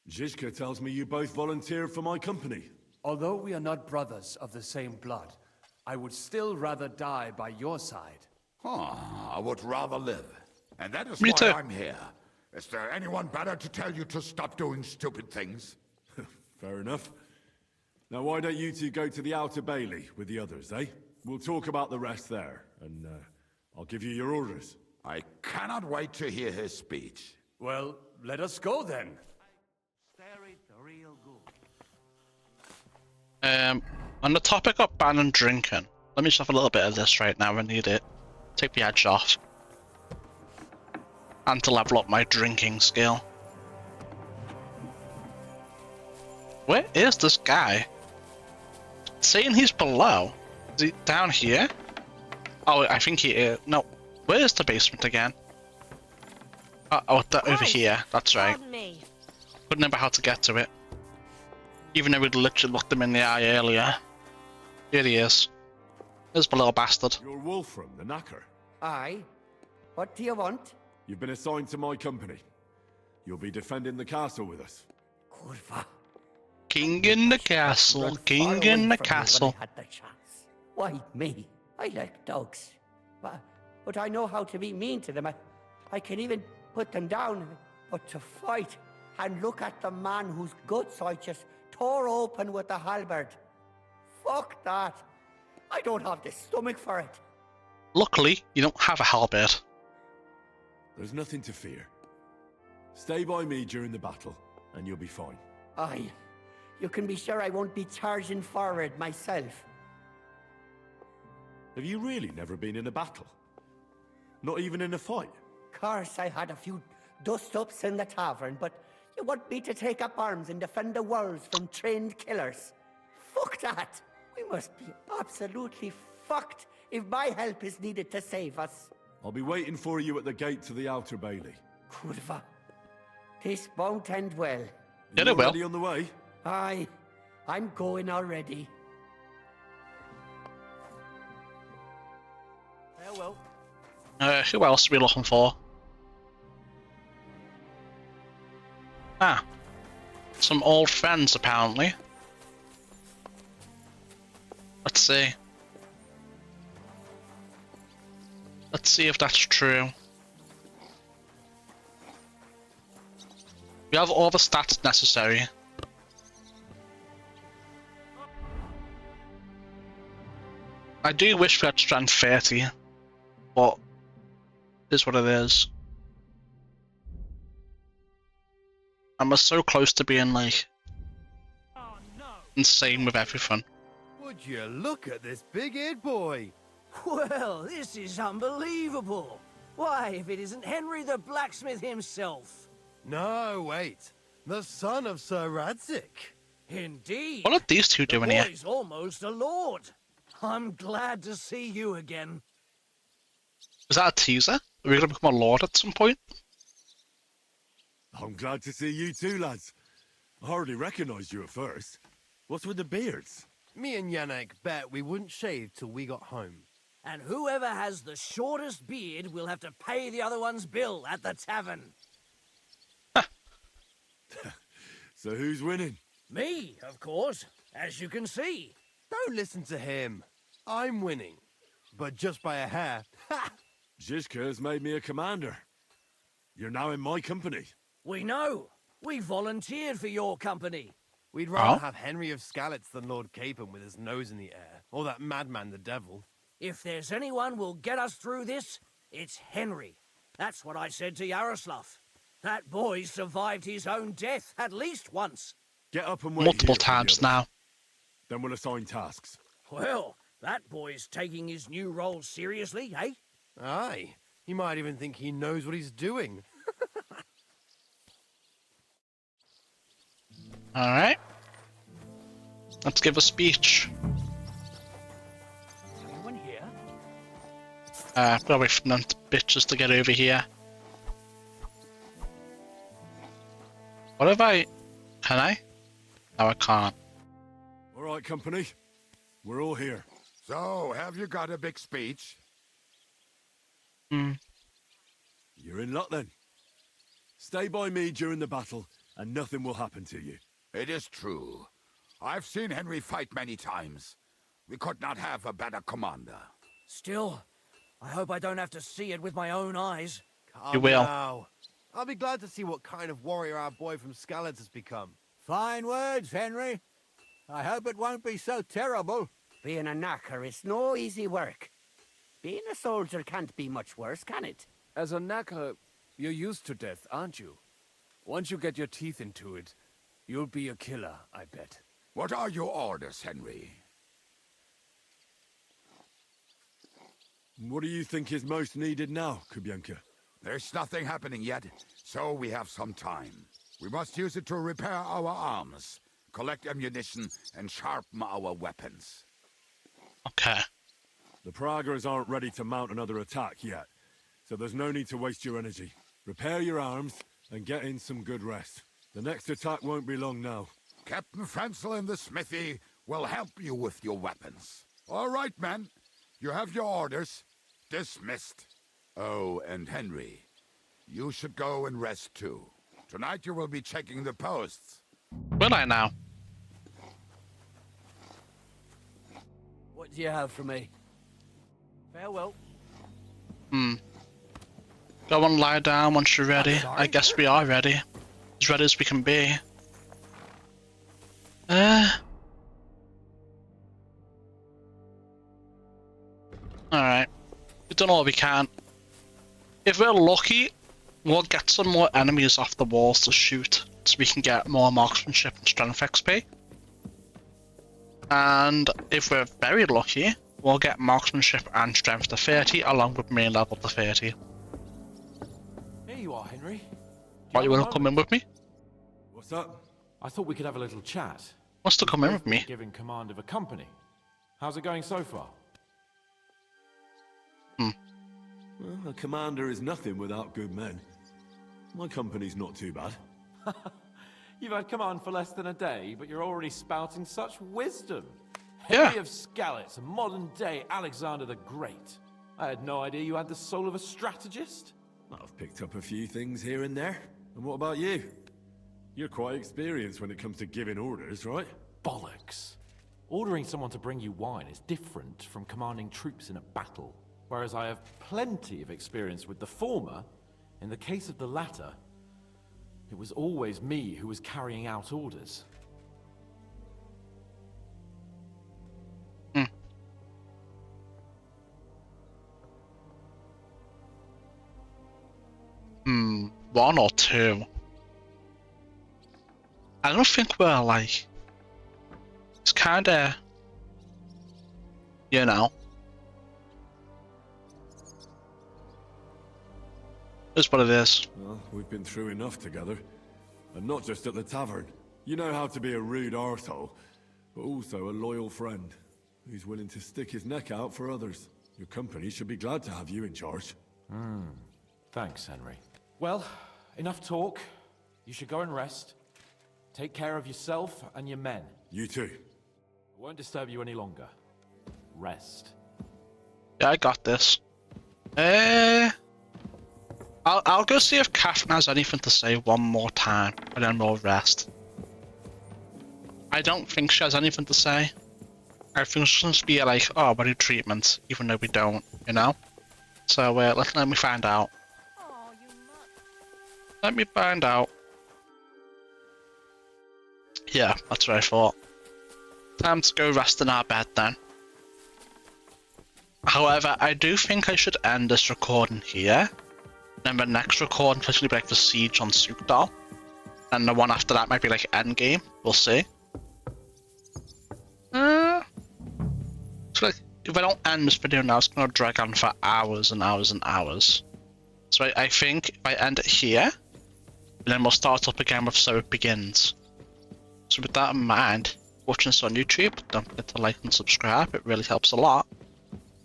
Zhishka tells me you both volunteered for my company. Although we are not brothers of the same blood, I would still rather die by your side. I would rather live. And that is Me why too. I'm here. Is there anyone better to tell you to stop doing stupid things? Fair enough. Now, why don't you two go to the Outer Bailey with the others, eh? We'll talk about the rest there, and I'll give you your orders. I cannot wait to hear his speech. Well, let us go then. On the topic of banning drinking, let me just have a little bit of this right now. I need it. Take the edge off. And to level up my drinking skill. Where is this guy? Saying he's below. Is he down here? Oh, I think he is. No. Where is the basement again? Oh, over here. That's right. Couldn't remember how to get to it. Even though we'd literally looked him in the eye earlier. Here he is. There's the little bastard. You're Wolfram, the knacker. Aye. What do you want? You've been assigned to my company. You'll be defending the castle with us. Kurva. King in the castle, king in the castle. I had the chance. Why me? I like dogs. But I know how to be mean to them. I can even put them down. But to fight and look at the man whose guts I just tore open with the halberd. Fuck that. I don't have the stomach for it. Luckily, you don't have a halberd. There's nothing to fear. Stay by me during the battle, and you'll be fine. Aye. You can be sure I won't be charging forward myself. Have you really never been in a battle? Not even in a fight? Course, I had a few dust-ups in the tavern, but you want me to take up arms and defend the walls from trained killers? Fuck that! We must be absolutely fucked if my help is needed to save us. I'll be waiting for you at the gate to the Outer Bailey. Kurva. This won't end well. Yeah, it will. Already on the way? Aye. I'm going already. Farewell. Who else are we looking for? Ah. Some old friends, apparently. Let's see. Let's see if that's true. We have all the stats necessary. I do wish we had strength 30, but it is what it is. And we're so close to being like insane with everything. Would you look at this big-eared boy? Well, this is unbelievable. Why, if it isn't Henry the blacksmith himself. No, wait. The son of Sir Radzik. Indeed. What are these two doing the here? boy's almost a lord. I'm glad to see you again. Is that a teaser? Are we going to become a lord at some point? I'm glad to see you too, lads. I hardly recognised you at first. What's with the beards? Me and Yannick bet we wouldn't shave till we got home. And whoever has the shortest beard will have to pay the other one's bill at the tavern. So who's winning? Me, of course, as you can see. Don't listen to him. I'm winning. But just by a hair. Ha! Zizka has made me a commander. You're now in my company. We know. We volunteered for your company. We'd rather have Henry of Skalitz than Lord Capon with his nose in the air. Or that madman the devil. If there's anyone will get us through this, it's Henry. That's what I said to Yaroslav. That boy survived his own death at least once. Get up and wait Multiple here for the times others. now. Then we'll assign tasks. Well, that boy's taking his new role seriously, eh? Aye. He might even think he knows what he's doing. Alright. Let's give a speech. Anyone here? I've got to wait for them bitches to get over here. What if I... Can I? No, I can't. All right, company. We're all here. So, have you got a big speech? You're in luck then. Stay by me during the battle, and nothing will happen to you. It is true. I've seen Henry fight many times. We could not have a better commander. Still, I hope I don't have to see it with my own eyes. You will. Now. I'll be glad to see what kind of warrior our boy from Skalitz has become. Fine words, Henry. I hope it won't be so terrible. Being a knacker is no easy work. Being a soldier can't be much worse, can it? As a knacker, you're used to death, aren't you? Once you get your teeth into it, you'll be a killer, I bet. What are your orders, Henry? What do you think is most needed now, Kubienka? There's nothing happening yet, so we have some time. We must use it to repair our arms, collect ammunition, and sharpen our weapons. Okay. The Praguers aren't ready to mount another attack yet, so there's no need to waste your energy. Repair your arms and get in some good rest. The next attack won't be long now. Captain Frenzel in the smithy will help you with your weapons. All right, men. You have your orders. Dismissed. Oh, and Henry, you should go and rest too. Tonight you will be checking the posts. Will I now? What do you have for me? Farewell. Go and lie down once you're ready. I guess we are ready. As ready as we can be. Alright. We've done all we can. If we're lucky, we'll get some more enemies off the walls to shoot, so we can get more marksmanship and strength XP. And if we're very lucky, we'll get marksmanship and strength to 30, along with main level to 30. Here you are, Henry. Why you want to come in with me? What's up? I thought we could have a little chat. Wants to come in with me? Giving command of a company. How's it going so far? Well, a commander is nothing without good men. My company's not too bad. You've had command for less than a day, but you're already spouting such wisdom. Yeah. Henry of Skalitz, a modern-day Alexander the Great. I had no idea you had the soul of a strategist. I've picked up a few things here and there. And what about you? You're quite experienced when it comes to giving orders, right? Bollocks. Ordering someone to bring you wine is different from commanding troops in a battle. Whereas I have plenty of experience with the former, in the case of the latter, it was always me who was carrying out orders. One or two. I don't think we're like... It's kinda... You know... It's what it is. Well, we've been through enough together. And not just at the tavern. You know how to be a rude arsehole, but also a loyal friend who's willing to stick his neck out for others. Your company should be glad to have you in charge. Thanks, Henry. Well, enough talk. You should go and rest. Take care of yourself and your men. You too. I won't disturb you any longer. Rest. Yeah, I got this. I'll go see if Catherine has anything to say one more time, and then we'll rest. I don't think she has anything to say. I think she's going to be like, oh, we need treatment, even though we don't, you know? So let me find out. Let me find out. Yeah, that's what I thought. Time to go rest in our bed then. However, I do think I should end this recording here. Then the next recording will be like the siege on Civitas. And the one after that might be like endgame. We'll see. So like, if I don't end this video now, it's going to drag on for hours and hours and hours. So I think if I end it here, then we'll start up again with So It Begins. So with that in mind, watching this on YouTube, don't forget to like and subscribe, it really helps a lot.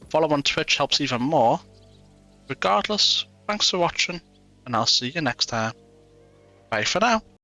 Follow on Twitch helps even more. Regardless, thanks for watching, and I'll see you next time. Bye for now.